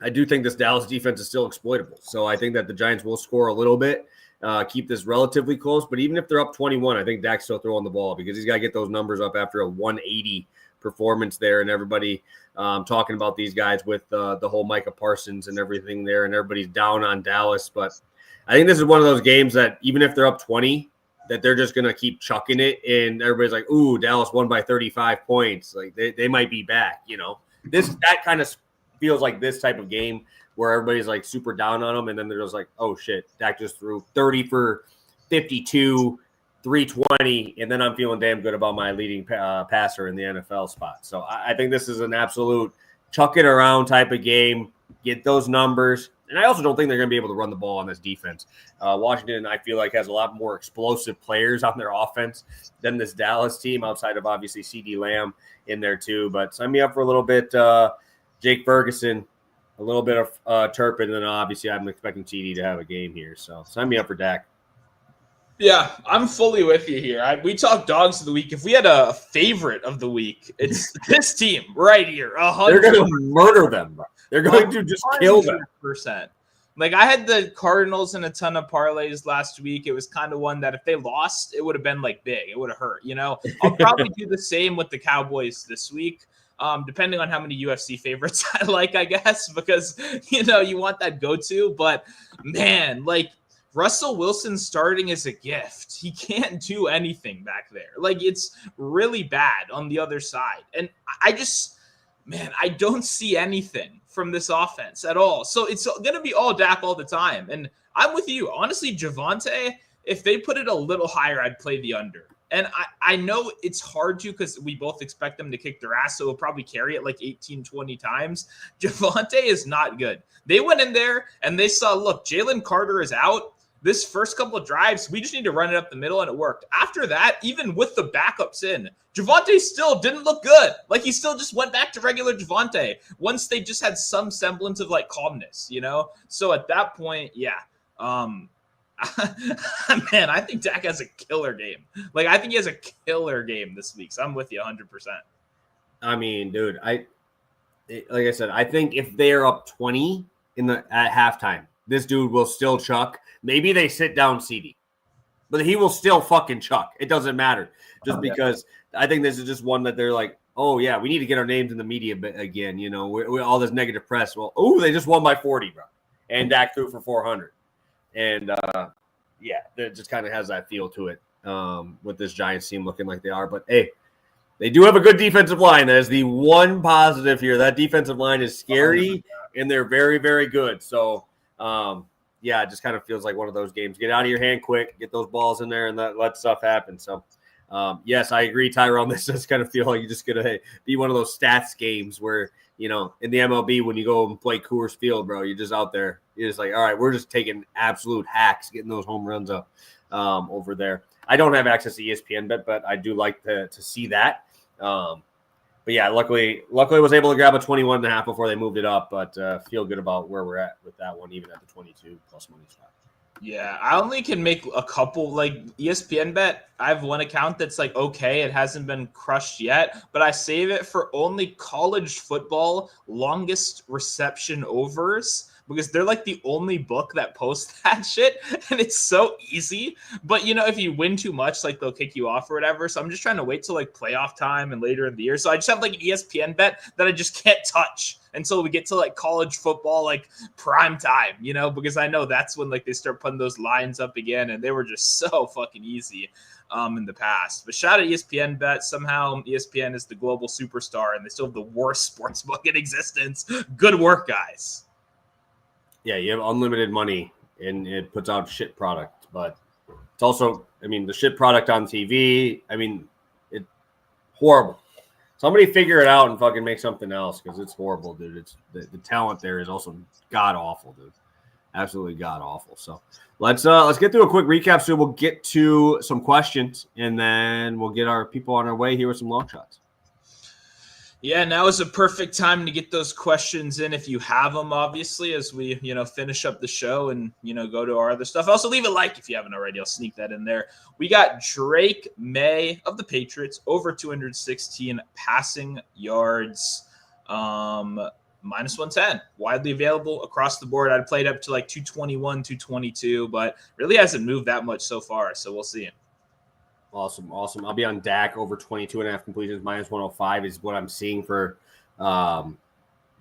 Speaker 1: I do think this Dallas defense is still exploitable. So I think that the Giants will score a little bit, keep this relatively close. But even if they're up 21, I think Dak's still throwing the ball, because he's got to get those numbers up after a 180 performance there, and everybody talking about these guys with the whole Micah Parsons and everything there, and everybody's down on Dallas. But I think this is one of those games that even if they're up 20, that they're just going to keep chucking it, and everybody's like, ooh, Dallas won by 35 points. Like they might be back, That kind of feels like this type of game where everybody's like super down on them, and then they're just like, oh shit, Dak just threw 30 for 52, 320, and then I'm feeling damn good about my leading passer in the NFL spot. So I think this is an absolute chuck it around type of game. Get those numbers. And I also don't think they're going to be able to run the ball on this defense. Washington, I feel like, has a lot more explosive players on their offense than this Dallas team, outside of obviously CeeDee Lamb in there too. But sign me up for a little bit Jake Ferguson, a little bit of Turpin, and then obviously I'm expecting TD to have a game here. So sign me up for Dak.
Speaker 2: Yeah, I'm fully with you here. We talk dogs of the week. If we had a favorite of the week, it's this team right here. 100%.
Speaker 1: They're going to murder them, bro. They're going to just kill them.
Speaker 2: 100%. Like, I had the Cardinals in a ton of parlays last week. It was kind of one that if they lost, it would have been like big. It would have hurt, I'll probably do the same with the Cowboys this week. Depending on how many UFC favorites I like, I guess, because, you want that go-to. But, man, like, Russell Wilson starting is a gift. He can't do anything back there. Like, it's really bad on the other side. And I don't see anything from this offense at all. So it's going to be all Dak all the time. And I'm with you. Honestly, Javonte, if they put it a little higher, I'd play the under. And I know it's hard to, because we both expect them to kick their ass, so we'll probably carry it like 18, 20 times. Javonte is not good. They went in there and they saw, look, Jalen Carter is out. This first couple of drives, we just need to run it up the middle, and it worked. After that, even with the backups in, Javonte still didn't look good. Like, he still just went back to regular Javonte once they just had some semblance of, like, calmness, So at that point, yeah. Man, I think Dak has a killer game. Like, I think he has a killer game this week, so I'm with you 100%.
Speaker 1: I mean, dude, like I said, I think if they're up 20 at halftime, this dude will still chuck. Maybe they sit down CD, but he will still fucking chuck. It doesn't matter. Just because I think this is just one that they're like, oh, yeah, we need to get our names in the media again. We're all this negative press. Well, they just won by 40, bro. And Dak threw for 400. And, it just kind of has that feel to it with this Giants team looking like they are. But, hey, they do have a good defensive line. That is the one positive here. That defensive line is scary, and they're very, very good. So, it just kind of feels like one of those games. Get out of your hand quick, get those balls in there, and let stuff happen. So, yes, I agree, Tyrone. This does kind of feel like you're just going to be one of those stats games where, in the MLB, when you go and play Coors Field, bro, you're just out there. You're just like, all right, we're just taking absolute hacks, getting those home runs up over there. I don't have access to ESPN Bet, but I do like to see that. But yeah, luckily I was able to grab a 21.5 before they moved it up, but feel good about where we're at with that one, even at the 22 plus money spot.
Speaker 2: Yeah, I only can make a couple, like ESPN bet. I have one account that's like okay, it hasn't been crushed yet, but I save it for only college football longest reception overs because they're like the only book that posts that shit, and it's so easy. But if you win too much, like they'll kick you off or whatever. So I'm just trying to wait till like playoff time and later in the year. So I just have like an ESPN bet that I just can't touch until we get to like college football, like prime time, because I know that's when like they start putting those lines up again, and they were just so fucking easy in the past. But shout out ESPN bet. Somehow ESPN is the global superstar, and they still have the worst sports book in existence. Good work, guys.
Speaker 1: Yeah, you have unlimited money, and it puts out shit product, but it's also, the shit product on TV. It's horrible. Somebody figure it out and fucking make something else because it's horrible, dude. It's the talent there is also god awful, dude. Absolutely god awful. So let's get through a quick recap. So we'll get to some questions and then we'll get our people on our way here with some long shots.
Speaker 2: Yeah, now is a perfect time to get those questions in if you have them, obviously, as we, finish up the show and, go to our other stuff. Also, leave a like if you haven't already. I'll sneak that in there. We got Drake May of the Patriots, over 216 passing yards, minus 110. Widely available across the board. I'd played up to like 221, 222, but really hasn't moved that much so far, so we'll see.
Speaker 1: Awesome. I'll be on Dak over 22.5 completions, minus 105 is what I'm seeing for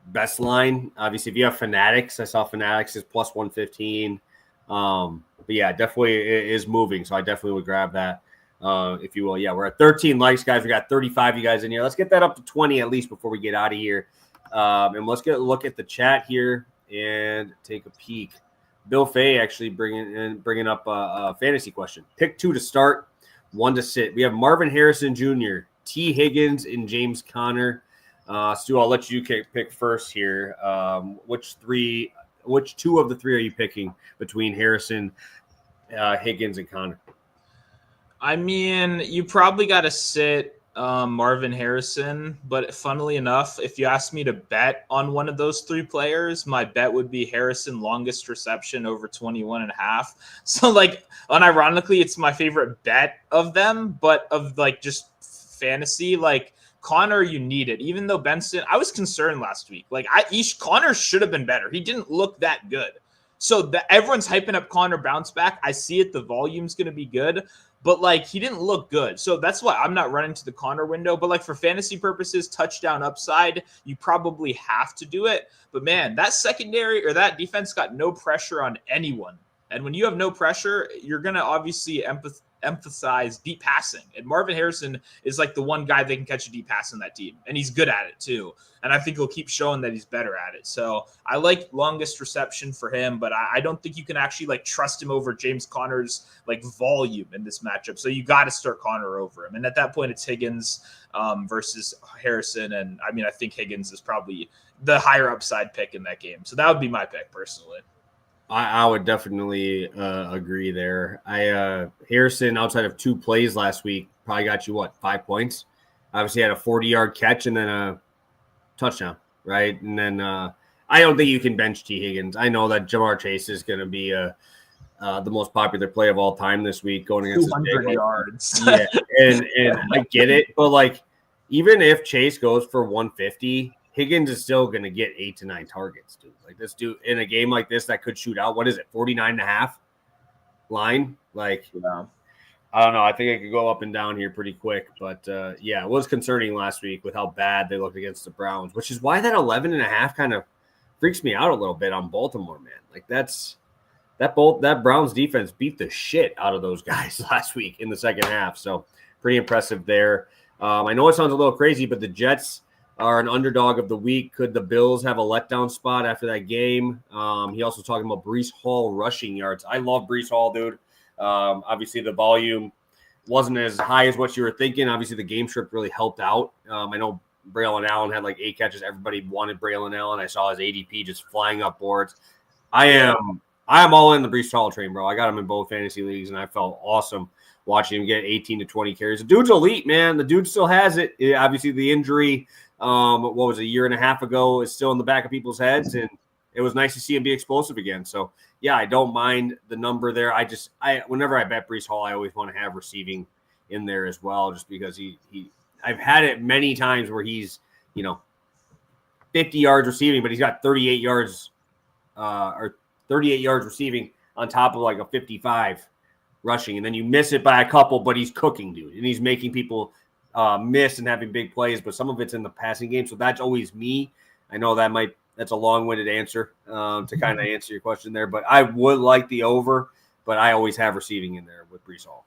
Speaker 1: best line. Obviously, if you have Fanatics, I saw Fanatics is plus 115. But yeah, definitely it is moving. So I definitely would grab that, if you will. Yeah, we're at 13 likes, guys. We got 35 you guys in here. Let's get that up to 20 at least before we get out of here. And let's get a look at the chat here and take a peek. Bill Fay actually bringing up a fantasy question. Pick 2 to start. 1 to sit. We have Marvin Harrison Jr., T. Higgins, and James Conner. Stu, I'll let you pick first here. Which 2 of the 3 are you picking between Harrison, Higgins, and Conner?
Speaker 2: You probably got to sit Marvin Harrison, but funnily enough, if you asked me to bet on one of those 3 players, my bet would be Harrison longest reception over 21.5. So like, unironically, it's my favorite bet of them, but of like just fantasy, like Connor, you need it. Even though Benson, I was concerned last week. Like Connor should have been better. He didn't look that good. So everyone's hyping up Connor bounce back. I see it. The volume's going to be good. But, like, he didn't look good. So that's why I'm not running to the Connor window. But, like, for fantasy purposes, touchdown upside, you probably have to do it. But, man, that secondary or that defense got no pressure on anyone. And when you have no pressure, you're going to obviously emphasize deep passing. And Marvin Harrison is, like, the one guy that can catch a deep pass in that team. And he's good at it, too. And I think he'll keep showing that he's better at it. So I like longest reception for him, but I don't think you can actually like trust him over James Conner's like volume in this matchup. So you got to start Conner over him. And at that point, it's Higgins versus Harrison. And I think Higgins is probably the higher upside pick in that game. So that would be my pick personally.
Speaker 1: I would definitely agree there. Harrison, outside of 2 plays last week, probably got you 5 points. Obviously had a 40-yard catch and then a touchdown, right? And then I don't think you can bench T. Higgins. I know that Jamar Chase is going to be the most popular play of all time this week, going against
Speaker 2: 200 yards.
Speaker 1: Yeah, and I get it, but like even if Chase goes for 150, Higgins is still going to get 8 to 9 targets, dude. Like this dude in a game like this that could shoot out. What is it? 49.5 line? Like,
Speaker 2: yeah.
Speaker 1: I don't know. I think it could go up and down here pretty quick. But, yeah, it was concerning last week with how bad they looked against the Browns, which is why that 11.5 kind of freaks me out a little bit on Baltimore, man. Like, that Browns defense beat the shit out of those guys last week in the second half. So, pretty impressive there. I know it sounds a little crazy, but the Jets are an underdog of the week. Could the Bills have a letdown spot after that game? He also talking about Breece Hall rushing yards. I love Breece Hall, dude. Obviously, the volume wasn't as high as what you were thinking. Obviously, the game script really helped out. I know Braylon Allen had like 8 catches. Everybody wanted Braylon Allen. I saw his ADP just flying up boards. I am all in the Breece Hall train, bro. I got him in both fantasy leagues, and I felt awesome watching him get 18 to 20 carries. The dude's elite, man. The dude still has it. Obviously, the injury, what was it, a year and a half ago, is still in the back of people's heads, and it was nice to see him be explosive again. So yeah, I don't mind the number there. Whenever I bet Breece Hall, I always want to have receiving in there as well, just because I've had it many times where he's 50 yards receiving, but he's got 38 yards or 38 yards receiving on top of like a 55 rushing, and then you miss it by a couple, but he's cooking, dude, and he's making people miss and having big plays, but some of it's in the passing game. So that's always me. I know that's a long-winded answer to kind of answer your question there, but I would like the over, but I always have receiving in there with Breece Hall.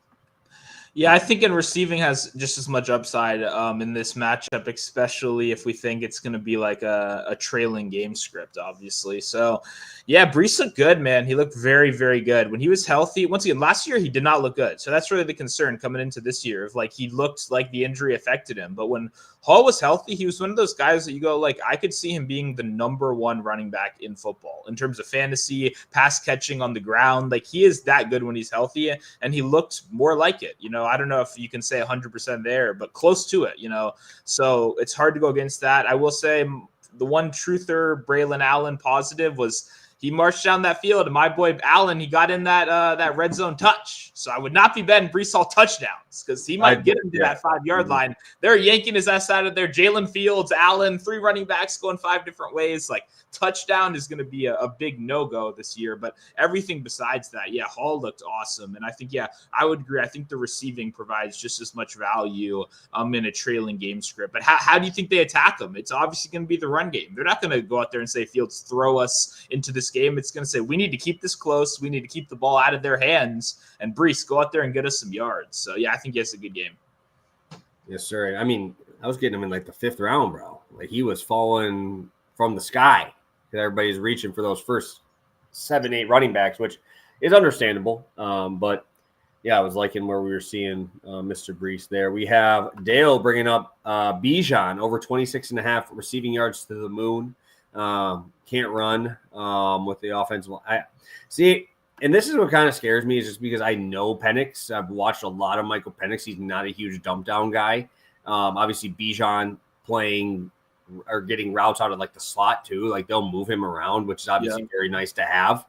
Speaker 2: Yeah, I think in receiving has just as much upside in this matchup, especially if we think it's going to be like a trailing game script, obviously. So, yeah, Breece looked good, man. He looked very, very good. When he was healthy, once again, last year he did not look good. So that's really the concern coming into this year of like he looked like the injury affected him. But when Hall was healthy, he was one of those guys that you go, like, I could see him being the number one running back in football in terms of fantasy, pass catching on the ground. Like, he is that good when he's healthy, and he looked more like it. I don't know if you can say 100% there, but close to it, So it's hard to go against that. I will say the one truther, Braylon Allen positive, was he marched down that field, and my boy Allen, he got in that red zone touch. So I would not be betting Breece Hall touchdowns because he might get him to that 5-yard line. They're yanking his ass out of there. Jalen Fields, Allen, 3 running backs going 5 different ways. Like, touchdown is going to be a big no-go this year. But everything besides that, yeah, Hall looked awesome. And I think, yeah, I would agree. I think the receiving provides just as much value in a trailing game script. But how do you think they attack them? It's obviously going to be the run game. They're not going to go out there and say, Fields, throw us into this game. It's going to say, we need to keep this close. We need to keep the ball out of their hands. And Breece, go out there and get us some yards. So, yeah, I think it's a good game.
Speaker 1: Yes, sir. I mean, I was getting him in like the 5th round, bro. Like, he was falling from the sky. Everybody's reaching for those first 7-8 running backs, which is understandable. But, yeah, I was liking where we were seeing Mr. Breece there. We have Dale bringing up Bijan over 26.5 receiving yards to the moon. Can't run with the offensive. See, and this is what kind of scares me, is just because I know Penix. I've watched a lot of Michael Penix. He's not a huge dump down guy. Obviously, Bijan playing or getting routes out of like the slot too. Like, they'll move him around, which is obviously very nice to have.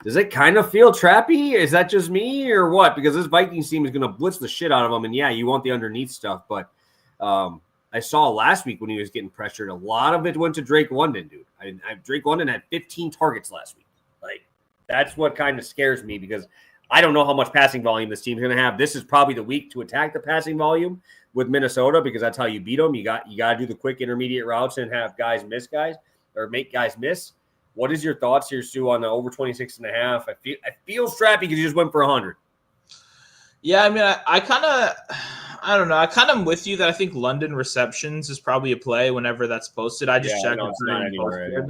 Speaker 1: Does it kind of feel trappy? Is that just me or what? Because this Vikings team is going to blitz the shit out of them. And yeah, you want the underneath stuff, but I saw last week when he was getting pressured, a lot of it went to Drake London, dude. Drake London had 15 targets last week. Like, that's what kind of scares me, because I don't know how much passing volume this team's going to have. This is probably the week to attack the passing volume with Minnesota, because that's how you beat them. You got to do the quick intermediate routes and have guys miss guys, or make guys miss. What is your thoughts here, Stu, on the over 26.5? I feel strappy because you just went for 100.
Speaker 2: Yeah, I mean, I don't know. I kind of am with you that I think London receptions is probably a play whenever that's posted. I just checked.
Speaker 1: It's not anywhere.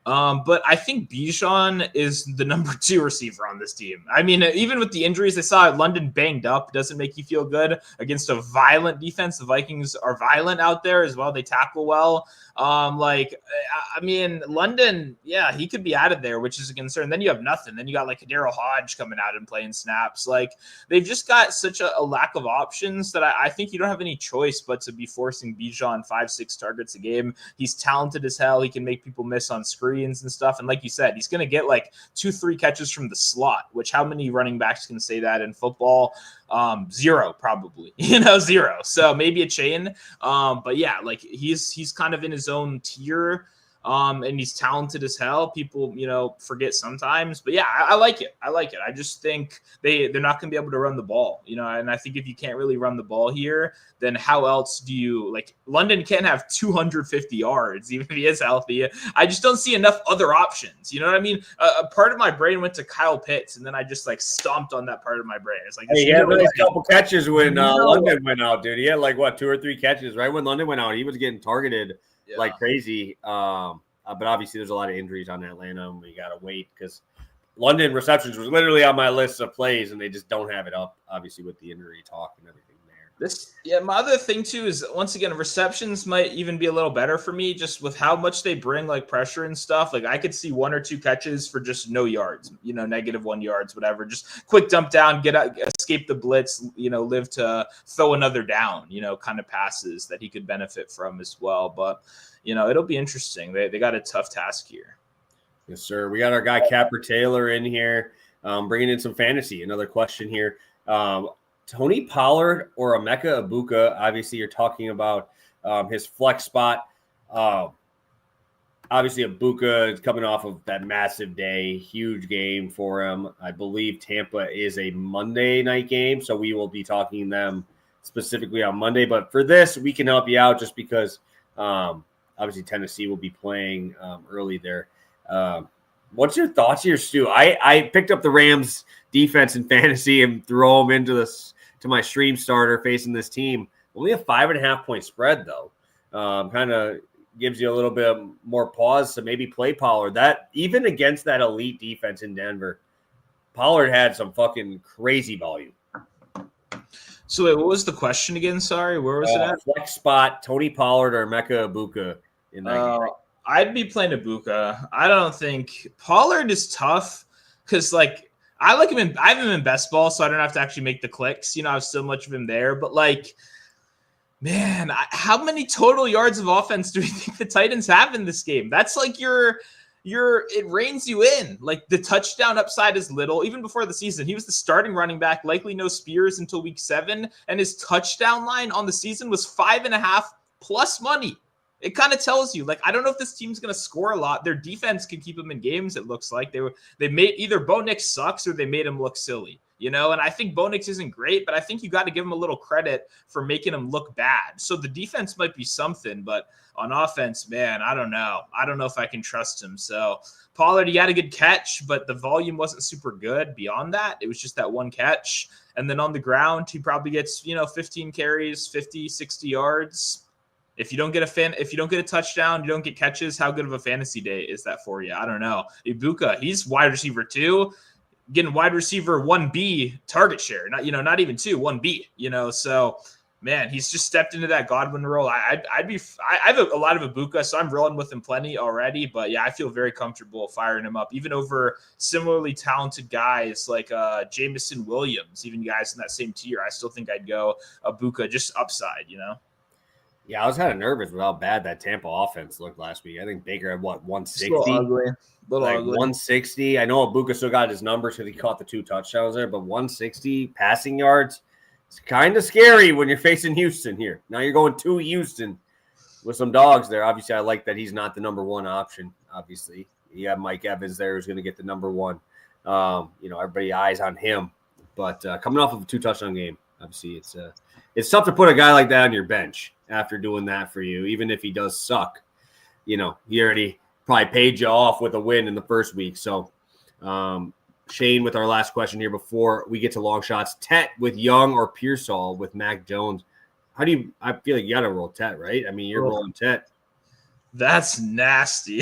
Speaker 2: But I think Bijan is the number 2 receiver on this team. I mean, even with the injuries, they saw London banged up. Doesn't make you feel good against a violent defense. The Vikings are violent out there as well. They tackle well. I mean, London, yeah, he could be out of there, which is a concern. Then you have nothing. Then you got like Daryl Hodge coming out and playing snaps. Like, they've just got such a lack of options that I think you don't have any choice but to be forcing Bijan 5-6 targets a game. He's talented as hell. He can make people miss on screens and stuff. And like you said, he's going to get like 2-3 catches from the slot, which how many running backs can say that in football? 0 probably, 0. So maybe a chain. But yeah, like he's kind of in his own tier. And he's talented as hell. People, forget sometimes, but yeah, I like it. I just think they're not going to be able to run the ball, and I think if you can't really run the ball here, then how else do you, like, London can't have 250 yards, even if he is healthy. I just don't see enough other options. You know what I mean? A part of my brain went to Kyle Pitts, and then I just like stomped on that part of my brain. It's like,
Speaker 1: he had a couple catches when London went out, dude. He had like 2 or 3 catches right when London went out. He was getting targeted like crazy. But obviously there's a lot of injuries on Atlanta, and we got to wait because London receptions was literally on my list of plays, and they just don't have it up, obviously, with the injury talk and everything there.
Speaker 2: My other thing too is once again receptions might even be a little better for me just with how much they bring like pressure and stuff. Like I could see 1 or 2 catches for just no yards, -1 yards, whatever. Just quick dump down, get out, escape the blitz, live to throw another down, kind of passes that he could benefit from as well. But it'll be interesting. They got a tough task here.
Speaker 1: Yes, sir. We got our guy Capper Taylor in here, bringing in some fantasy. Another question here. Tony Pollard or Emeka Egbuka? Obviously, you're talking about his flex spot. Obviously, Egbuka is coming off of that massive day, huge game for him. I believe Tampa is a Monday night game, so we will be talking to them specifically on Monday. But for this, we can help you out just because obviously Tennessee will be playing early there. What's your thoughts here, Stu? I picked up the Rams defense in fantasy and throw them into my stream starter facing this team. Only a 5.5 point spread though. Kind of gives you a little bit more pause to maybe play Pollard. That even against that elite defense in Denver, Pollard had some fucking crazy volume.
Speaker 2: So wait, what was the question again? Sorry, where was it at?
Speaker 1: Flex spot, Tony Pollard or Emeka Egbuka in that game.
Speaker 2: I'd be playing Egbuka. I don't think Pollard is tough because I like him I have him in best ball, so I don't have to actually make the clicks. I have so much of him there. But man, how many total yards of offense do we think the Titans have in this game? That's it reins you in. Like the touchdown upside is little. Even before the season, he was the starting running back, likely no Spears until week 7, and his touchdown line on the season was 5.5 plus money. It kind of tells you, I don't know if this team's going to score a lot. Their defense can keep them in games. It looks like they made either Bo Nix sucks or they made him look silly, and I think Bo Nix isn't great, but I think you got to give him a little credit for making him look bad. So the defense might be something, but on offense, man, I don't know. I don't know if I can trust him. So Pollard, he had a good catch, but the volume wasn't super good. Beyond that, it was just that one catch. And then on the ground, he probably gets, 15 carries, 50, 60 yards. If you don't get a touchdown, you don't get catches, how good of a fantasy day is that for you? I don't know. Egbuka, he's wide receiver 2, getting wide receiver 1B target share, not even 2, 1B, so man, he's just stepped into that Godwin role. I have a lot of Egbuka, so I'm rolling with him plenty already, but yeah, I feel very comfortable firing him up, even over similarly talented guys like Jameson Williams, even guys in that same tier. I still think I'd go Egbuka, just upside,
Speaker 1: Yeah, I was kind of nervous with how bad that Tampa offense looked last week. I think Baker had 160?
Speaker 2: A little ugly.
Speaker 1: 160. I know Egbuka still got his numbers because he caught the 2 touchdowns there, but 160 passing yards, it's kind of scary when you're facing Houston here. Now you're going to Houston with some dogs there. Obviously, I like that he's not the number 1 option, obviously. You have Mike Evans there who's going to get the number 1. Everybody eyes on him. But coming off of a 2 touchdown game, obviously it's tough to put a guy like that on your bench after doing that for you, even if he does suck. He already probably paid you off with a win in the first week. So, Shane, with our last question here before we get to long shots, Tet with Young or Pearsall with Mac Jones. I feel like you got to roll Tet, right? I mean, you're rolling Tet.
Speaker 2: That's nasty.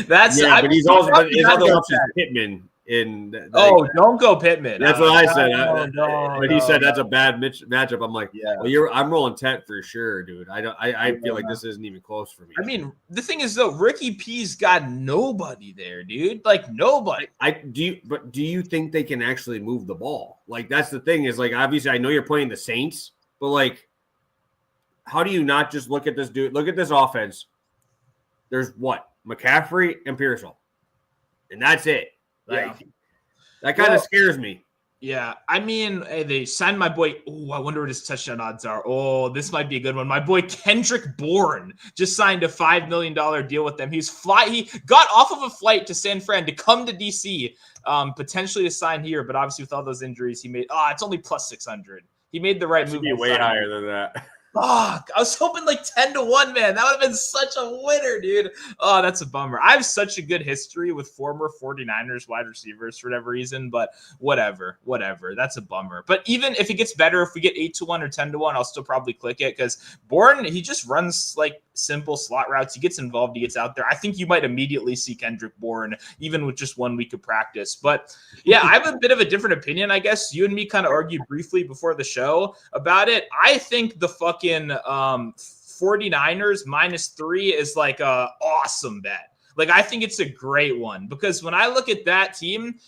Speaker 1: But his other option is Pittman.
Speaker 2: Don't go Pittman.
Speaker 1: That's what I said. But he said that's a bad matchup. I'm like, yeah. Well, I'm rolling Tet for sure, dude. I feel like this isn't even close for me.
Speaker 2: I mean, the thing is though, Ricky P's got nobody there, dude. Nobody.
Speaker 1: Do you think they can actually move the ball? That's the thing is obviously I know you're playing the Saints, but how do you not just look at this dude? Look at this offense. There's McCaffrey and Pearsall, and that's it. That kind of scares me.
Speaker 2: Yeah. I mean, they signed my boy. Oh, I wonder what his touchdown odds are. Oh, this might be a good one. My boy Kendrick Bourne just signed a $5 million deal with them. He got off of a flight to San Fran to come to DC, potentially to sign here. But obviously with all those injuries, he made, it's only plus 600. He made the right move.
Speaker 1: Way higher than that.
Speaker 2: Fuck. I was hoping like 10-1, man. That would have been such a winner, dude. Oh, that's a bummer. I have such a good history with former 49ers wide receivers for whatever reason, but whatever. That's a bummer. But even if it gets better, if we get 8-1 or 10-1, I'll still probably click it because Bourne, he just runs like simple slot routes. He gets involved. He gets out there. I think you might immediately see Kendrick Bourne, even with just 1 week of practice. But yeah, I have a bit of a different opinion, I guess. You and me kind of argued briefly before the show about it. I think the fucking 49ers -3 is like a awesome bet. Like, I think it's a great one because when I look at that team,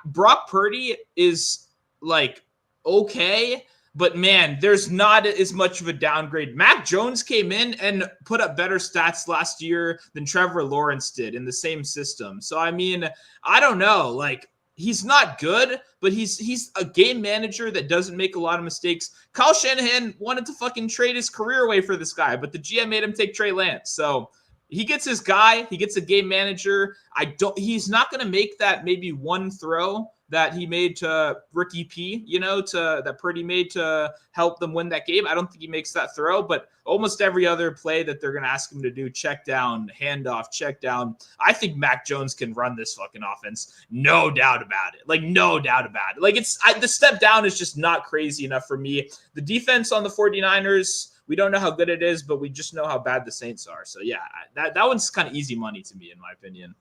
Speaker 2: Brock Purdy is like okay, but man, there's not as much of a downgrade. Mac Jones came in and put up better stats last year than Trevor Lawrence did in the same system. So I mean, I don't know, like, he's not good, but he's a game manager that doesn't make a lot of mistakes. Kyle Shanahan wanted to fucking trade his career away for this guy, but the GM made him take Trey Lance. So he gets his guy. He gets a game manager. He's not going to make that maybe one throw that he made to Ricky P, that Purdy made to help them win that game. I don't think he makes that throw, but almost every other play that they're going to ask him to do, check down, handoff, check down. I think Mac Jones can run this fucking offense. No doubt about it. Like, no doubt about it. Like, the step down is just not crazy enough for me. The defense on the 49ers, we don't know how good it is, but we just know how bad the Saints are. So yeah, that one's kind of easy money to me, in my opinion.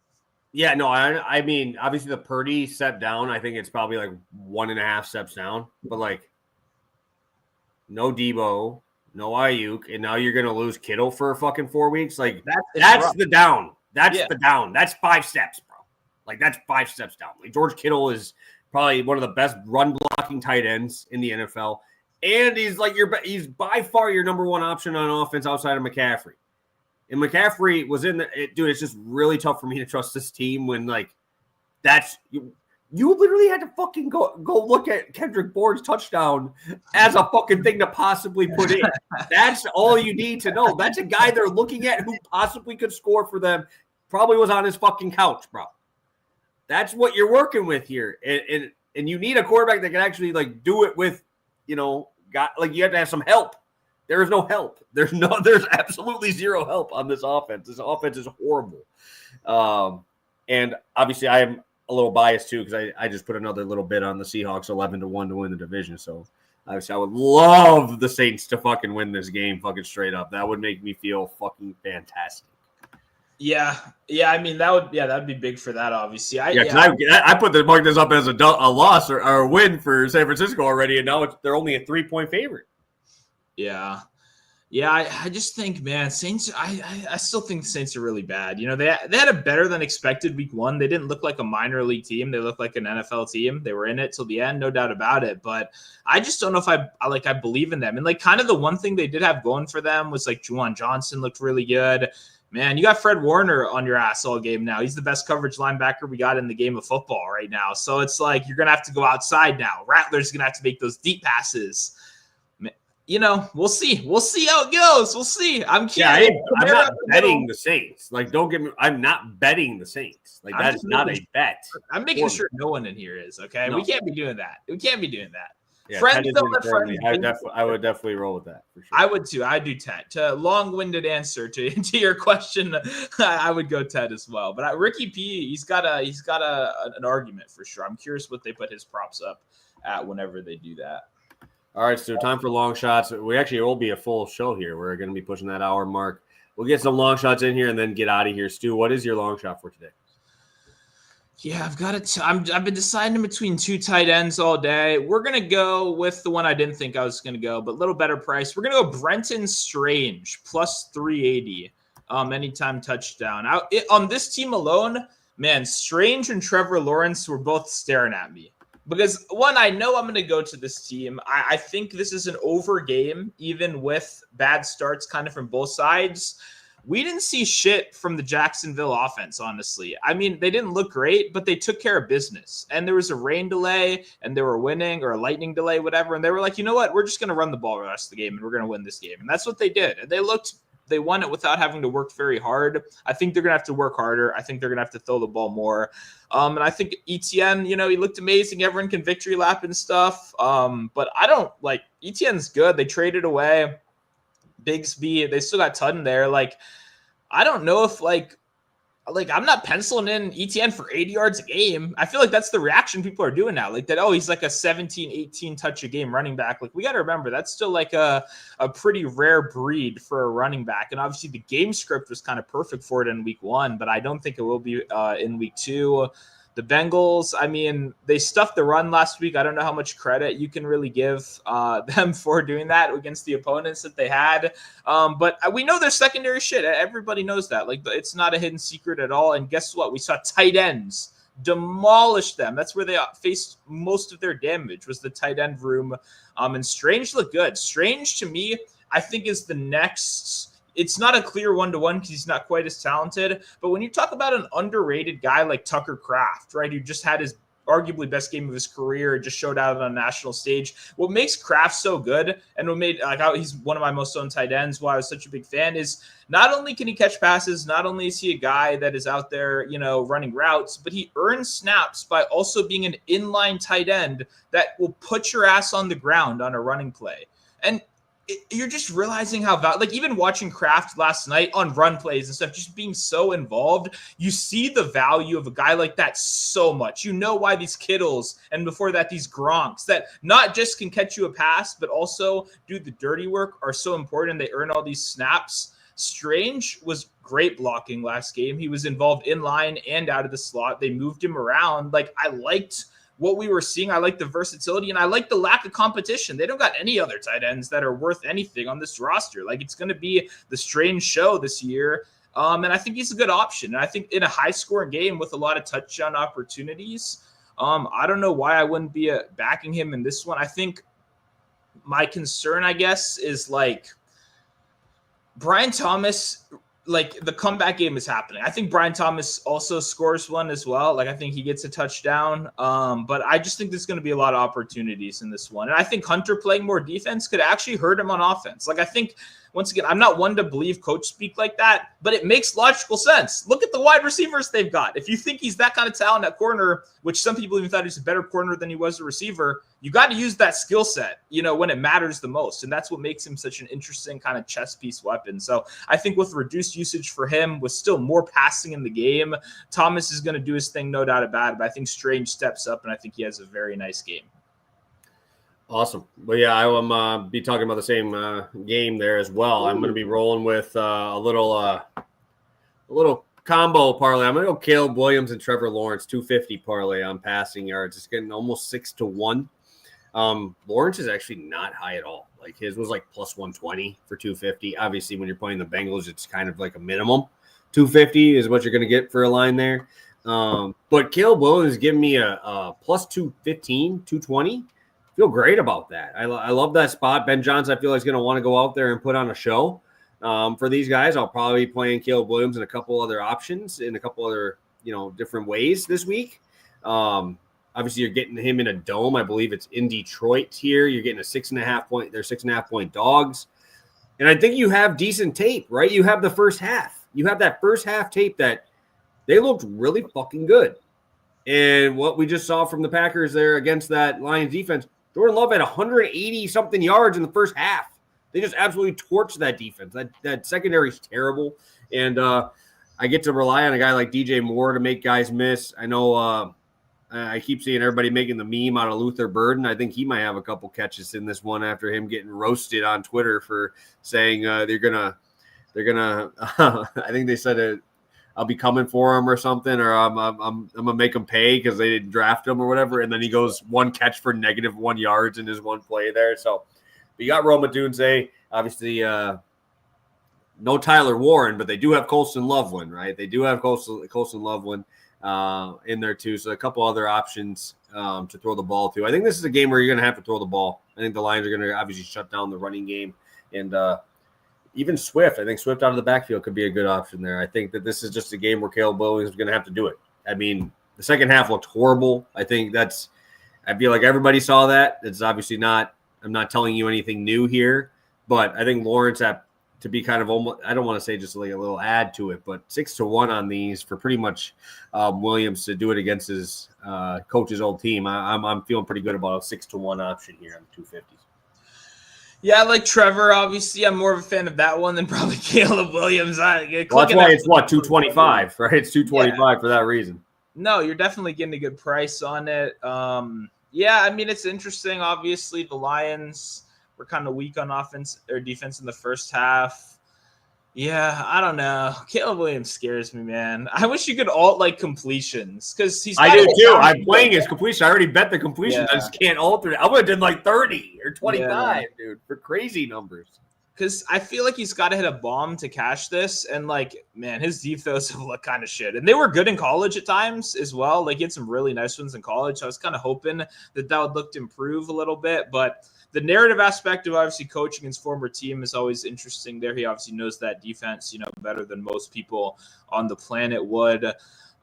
Speaker 1: Yeah, no, I mean, obviously the Purdy step down, I think it's probably like 1.5 steps down, but like no Debo, no Ayuk, and now you're going to lose Kittle for fucking 4 weeks. Like that's the down. That's the down. That's 5 steps, bro. Like that's 5 steps down. Like George Kittle is probably one of the best run blocking tight ends in the NFL. And he's he's by far your number one option on offense outside of McCaffrey. And McCaffrey was dude, it's just really tough for me to trust this team when like that's you literally had to fucking go look at Kendrick Bourne's touchdown as a fucking thing to possibly put in. That's all you need to know. That's a guy they're looking at who possibly could score for them. Probably was on his fucking couch, bro. That's what you're working with here. And you need a quarterback that can actually like do it with, you have to have some help. There is no help. There's absolutely zero help on this offense. This offense is horrible. And obviously I am a little biased too because I just put another little bit on the Seahawks 11-1 to win the division. So obviously I would love the Saints to fucking win this game fucking straight up. That would make me feel fucking fantastic.
Speaker 2: Yeah. I mean, that'd be big for that, obviously. I
Speaker 1: marked this up as a loss or a win for San Francisco already, and now they're only a 3-point favorite.
Speaker 2: Yeah. I just think, man, Saints. I still think the Saints are really bad. They had a better than expected week 1. They didn't look like a minor league team. They looked like an NFL team. They were in it till the end, no doubt about it. But I just don't know if I believe in them. And like kind of the one thing they did have going for them was like Juwan Johnson looked really good. Man, you got Fred Warner on your ass all game now. He's the best coverage linebacker we got in the game of football right now. So it's like you're going to have to go outside now. Rattler's going to have to make those deep passes. We'll see. We'll see how it goes. We'll see. I'm curious.
Speaker 1: Yeah, I'm not betting the Saints. Like, don't get me. I'm not betting the Saints. Like, that's not a bet.
Speaker 2: I'm making sure no one in here is. Okay,
Speaker 1: no.
Speaker 2: We can't be doing that.
Speaker 1: Yeah,
Speaker 2: friends
Speaker 1: don't friends. I would definitely roll with that for sure.
Speaker 2: I would too. I do Ted. To long-winded answer to your question, I would go Ted as well. But Ricky P, he's got an argument for sure. I'm curious what they put his props up at whenever they do that.
Speaker 1: All right, so time for long shots. We actually will be a full show here. We're going to be pushing that hour mark. We'll get some long shots in here and then get out of here. Stu, what is your long shot for today?
Speaker 2: Yeah, I've been deciding between 2 tight ends all day. We're going to go with the one I didn't think I was going to go, but a little better price. We're going to go Brenton Strange, plus 380, anytime touchdown. On this team alone, man, Strange and Trevor Lawrence were both staring at me. Because, one, I know I'm going to go to this team. I think this is an over game, even with bad starts kind of from both sides. We didn't see shit from the Jacksonville offense, honestly. I mean, they didn't look great, but they took care of business. And there was a rain delay, and they were winning, or a lightning delay, whatever. And they were like, you know what? We're just going to run the ball the rest of the game, and we're going to win this game. And that's what they did. And they won it without having to work very hard. I think they're going to have to work harder. I think they're going to have to throw the ball more. And I think Etienne, he looked amazing. Everyone can victory lap and stuff. But I don't Etienne's good. They traded away Bigsby. They still got Tudden there. Like, I don't know if like I'm not penciling in ETN for 80 yards a game. I feel like that's the reaction people are doing now. Like that, oh, he's like a 17, 18 touch a game running back. Like we got to remember that's still like a pretty rare breed for a running back. And obviously the game script was kind of perfect for it in week 1, but I don't think it will be in week 2. The Bengals, I mean, they stuffed the run last week. I don't know how much credit you can really give them for doing that against the opponents that they had. But we know their secondary shit. Everybody knows that. Like, it's not a hidden secret at all. And guess what? We saw tight ends demolish them. That's where they faced most of their damage, was the tight end room. And Strange looked good. Strange, to me, I think is the next. It's not a clear one-to-one because he's not quite as talented. But when you talk about an underrated guy like Tucker Kraft, right, who just had his arguably best game of his career, just showed out on a national stage. What makes Kraft so good, and what made he's one of my most owned tight ends, why I was such a big fan, is not only can he catch passes, not only is he a guy that is out there, running routes, but he earns snaps by also being an inline tight end that will put your ass on the ground on a running play. And you're just realizing how even watching Kraft last night on run plays and stuff, just being so involved, you see the value of a guy like that so much. You know why these Kittles and before that these Gronks that not just can catch you a pass but also do the dirty work are so important. They earn all these snaps. Strange was great blocking last game. He was involved in line and out of the slot. They moved him around. Like, I liked what we were seeing. I like the versatility and I like the lack of competition. They don't got any other tight ends that are worth anything on this roster. Like, it's going to be the Strange show this year. And I think he's a good option. And I think in a high scoring game with a lot of touchdown opportunities, I don't know why I wouldn't be backing him in this one. I think my concern, I guess, is like Brian Thomas. Like, the comeback game is happening. I think Brian Thomas also scores one as well. Like, I think he gets a touchdown. But I just think there's going to be a lot of opportunities in this one. And I think Hunter playing more defense could actually hurt him on offense. Like, I think, once again, I'm not one to believe coach speak like that, but it makes logical sense. Look at the wide receivers they've got. If you think he's that kind of talent at corner, which some people even thought he's a better corner than he was a receiver, you got to use that skill set, when it matters the most. And that's what makes him such an interesting kind of chess piece weapon. So I think with reduced usage for him, with still more passing in the game, Thomas is going to do his thing, no doubt about it. But I think Strange steps up, and I think he has a very nice game.
Speaker 1: Awesome. Well, yeah, I will be talking about the same game there as well. I'm going to be rolling with a little combo parlay. I'm going to go Caleb Williams and Trevor Lawrence, 250 parlay on passing yards. It's getting almost 6-1. Lawrence is actually not high at all. Like, his was like plus 120 for 250. Obviously, when you're playing the Bengals, it's kind of like a minimum. 250 is what you're going to get for a line there. But Caleb Williams is giving me a plus 215, 220. Feel great about that. I love that spot. Ben Johnson, I feel like, is going to want to go out there and put on a show for these guys. I'll probably be playing Caleb Williams and a couple other options in a couple other, different ways this week. Obviously, you're getting him in a dome. I believe it's in Detroit here. You're getting a 6.5 point. They're 6.5 point dogs. And I think you have decent tape, right? You have the first half. You have that first half tape that they looked really fucking good. And what we just saw from the Packers there against that Lions defense, Jordan Love had 180-something yards in the first half. They just absolutely torched that defense. That secondary is terrible. And I get to rely on a guy like DJ Moore to make guys miss. I know I keep seeing everybody making the meme out of Luther Burden. I think he might have a couple catches in this one after him getting roasted on Twitter for saying they're gonna. I think they said I'll be coming for him or something, or I'm gonna make him pay because they didn't draft him or whatever. And then he goes one catch for -1 yards in his one play there. So you got Rome Odunze, obviously no Tyler Warren, but they do have Colston Loveland, right? They do have Colston Loveland in there too. So a couple other options to throw the ball to. I think this is a game where you're gonna have to throw the ball. I think the Lions are gonna obviously shut down the running game, and even Swift, I think Swift out of the backfield could be a good option there. I think that this is just a game where Caleb Williams is going to have to do it. I mean, the second half looked horrible. I feel like everybody saw that. It's obviously not, I'm not telling you anything new here, but I think Lawrence had to be kind of almost, I don't want to say just like a little add to it, but 6-1 on these for pretty much Williams to do it against his coach's old team. I'm feeling pretty good about a 6-1 option here on the 250s.
Speaker 2: Yeah, I like Trevor. Obviously, I'm more of a fan of that one than probably Caleb Williams.
Speaker 1: Well, that's why it's 225, right? It's 225 for that reason.
Speaker 2: No, you're definitely getting a good price on it. Yeah, I mean, it's interesting. Obviously, the Lions were kind of weak on offense or defense in the first half. Yeah, I don't know. Caleb Williams scares me, man. I wish you could alt like completions because he's.
Speaker 1: I do too. I'm playing his completion. I already bet the completions.
Speaker 2: Yeah.
Speaker 1: I just can't alter it. I would have done like 30 or 25,
Speaker 2: Yeah.
Speaker 1: dude, for crazy numbers.
Speaker 2: Because I feel like he's got to hit a bomb to cash this. And, like, man, his deep throws have looked kind of shit. And they were good in college at times as well. Like, he had some really nice ones in college. So I was kind of hoping that would look to improve a little bit. But the narrative aspect of obviously coaching his former team is always interesting there. He obviously knows that defense, better than most people on the planet would.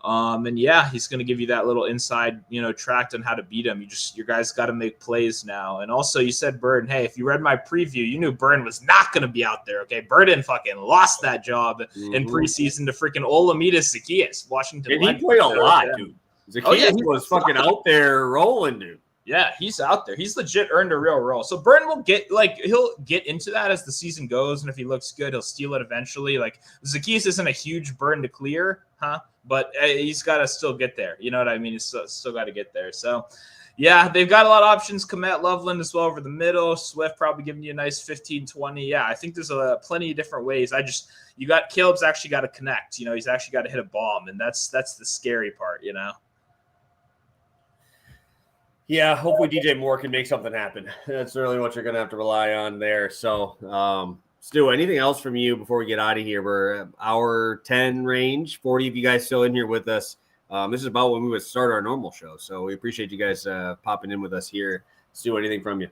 Speaker 2: And yeah, he's going to give you that little inside, tract on how to beat him. Your guys got to make plays now. And also you said Burden. Hey, if you read my preview, you knew Burden was not going to be out there. Okay. Burden fucking lost that job in preseason to freaking Olamide Zaccheaus, Washington.
Speaker 1: And he played a lot, dude. Zaccheaus was fucking out there rolling, dude.
Speaker 2: Yeah, he's out there. He's legit earned a real role. So Burton will he'll get into that as the season goes. And if he looks good, he'll steal it eventually. Like Zaccheaus isn't a huge burn to clear, but he's got to still get there. You know what I mean? He's still got to get there. So yeah, they've got a lot of options. Komet Loveland as well over the middle. Swift probably giving you a nice 15-20. Yeah, I think there's plenty of different ways. Caleb's actually got to connect. He's actually got to hit a bomb. And that's the scary part,
Speaker 1: Yeah, hopefully DJ Moore can make something happen. That's really what you're going to have to rely on there. So, Stu, anything else from you before we get out of here? We're hour 10 range, 40 of you guys still in here with us. This is about when we would start our normal show. So we appreciate you guys popping in with us here. Stu, anything from you?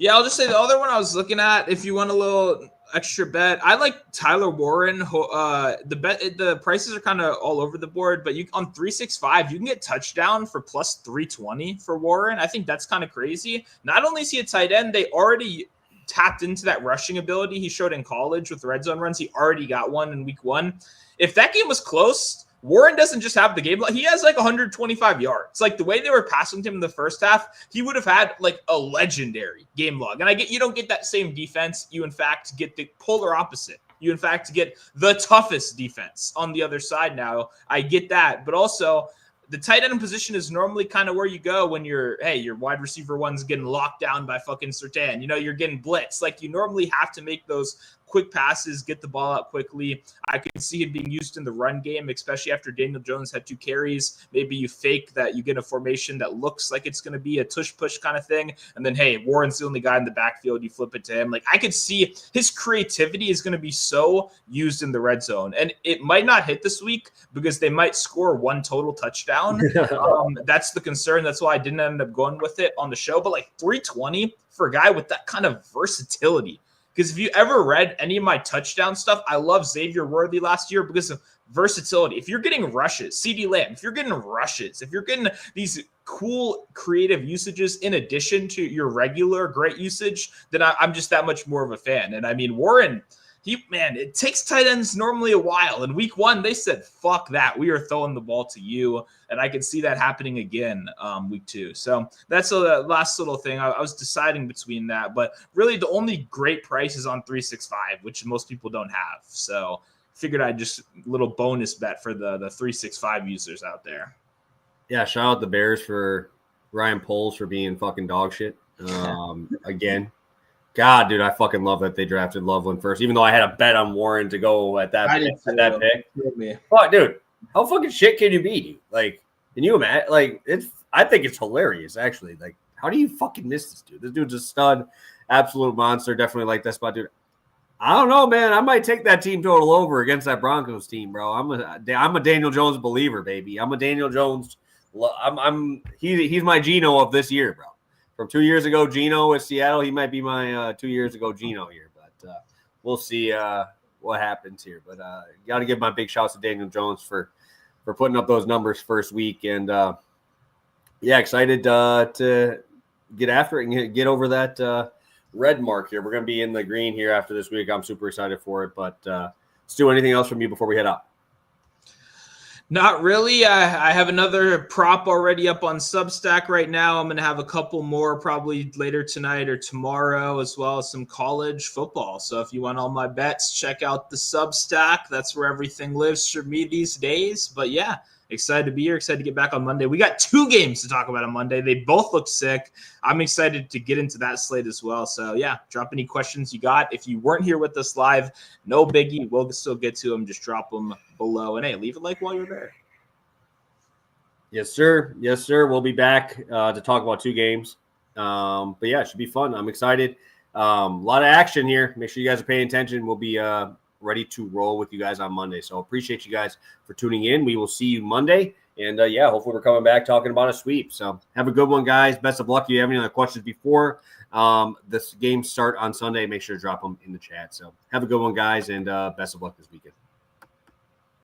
Speaker 2: Yeah, I'll just say the other one I was looking at, if you want a little extra bet, I like Tyler Warren. The prices are kind of all over the board, but on 365 you can get touchdown for plus 320 for Warren. I think that's kind of crazy. Not only is he a tight end, they already tapped into that rushing ability he showed in college with red zone runs. He already got one in week 1. If that game was close, Warren doesn't just have the game. He has 125 yards. Like the way they were passing to him in the first half, he would have had a legendary game log. And I get you don't get that same defense. You in fact get the polar opposite. You in fact get the toughest defense on the other side now. I get that. But also the tight end position is normally kind of where you go when your wide receiver one's getting locked down by fucking Surtain. You're getting blitzed. You normally have to make those quick passes, get the ball out quickly. I could see it being used in the run game, especially after Daniel Jones had 2 carries. Maybe you fake that, you get a formation that looks like it's going to be a tush-push kind of thing. And then, hey, Warren's the only guy in the backfield. You flip it to him. I could see his creativity is going to be so used in the red zone. And it might not hit this week because they might score 1 total touchdown. That's the concern. That's why I didn't end up going with it on the show. But 320 for a guy with that kind of versatility. Because if you ever read any of my touchdown stuff, I love Xavier Worthy last year because of versatility. If you're getting rushes, CeeDee Lamb, if you're getting rushes, if you're getting these cool creative usages in addition to your regular great usage, then I'm just that much more of a fan. And I mean, Warren, it takes tight ends normally a while. In week 1, they said, fuck that. We are throwing the ball to you. And I could see that happening again week 2. So that's the last little thing. I was deciding between that. But really the only great price is on 365, which most people don't have. So figured I'd just little bonus bet for the 365 users out there.
Speaker 1: Yeah, shout out the Bears for Ryan Poles for being fucking dog shit. Again. God, dude, I fucking love that they drafted Loveland first, even though I had a bet on Warren to go at that pick. But dude, how fucking shit can you be? Can you imagine? I think it's hilarious, actually. How do you fucking miss this dude? This dude's a stud, absolute monster. Definitely like that spot, dude. I don't know, man. I might take that team total over against that Broncos team, bro. I'm a Daniel Jones believer, baby. I'm a Daniel Jones. He's my Geno of this year, bro. From 2 years ago, Geno with Seattle, he might be my 2 years ago Geno here, but we'll see what happens here. But got to give my big shouts to Daniel Jones for putting up those numbers first week, and excited to get after it and get over that red mark here. We're going to be in the green here after this week. I'm super excited for it. But Stu, anything else from you before we head out?
Speaker 2: Not really. I have another prop already up on Substack right now. I'm going to have a couple more probably later tonight or tomorrow, as well as some college football. So if you want all my bets, check out the Substack. That's where everything lives for me these days. But yeah, excited to be here. Excited to get back on Monday. We got 2 games to talk about on Monday. They both look sick. I'm excited to get into that slate as well. So yeah, drop any questions you got. If you weren't here with us live, no biggie. We'll still get to them. Just drop them below. And hey, leave a like while you're there.
Speaker 1: Yes, sir. Yes, sir. We'll be back to talk about 2 games. But yeah, it should be fun. I'm excited. A lot of action here. Make sure you guys are paying attention. We'll be ready to roll with you guys on Monday. So appreciate you guys for tuning in. We will see you Monday. And yeah, hopefully we're coming back talking about a sweep. So have a good one, guys. Best of luck. If you have any other questions before this game start on Sunday, make sure to drop them in the chat. So have a good one, guys, and best of luck this weekend.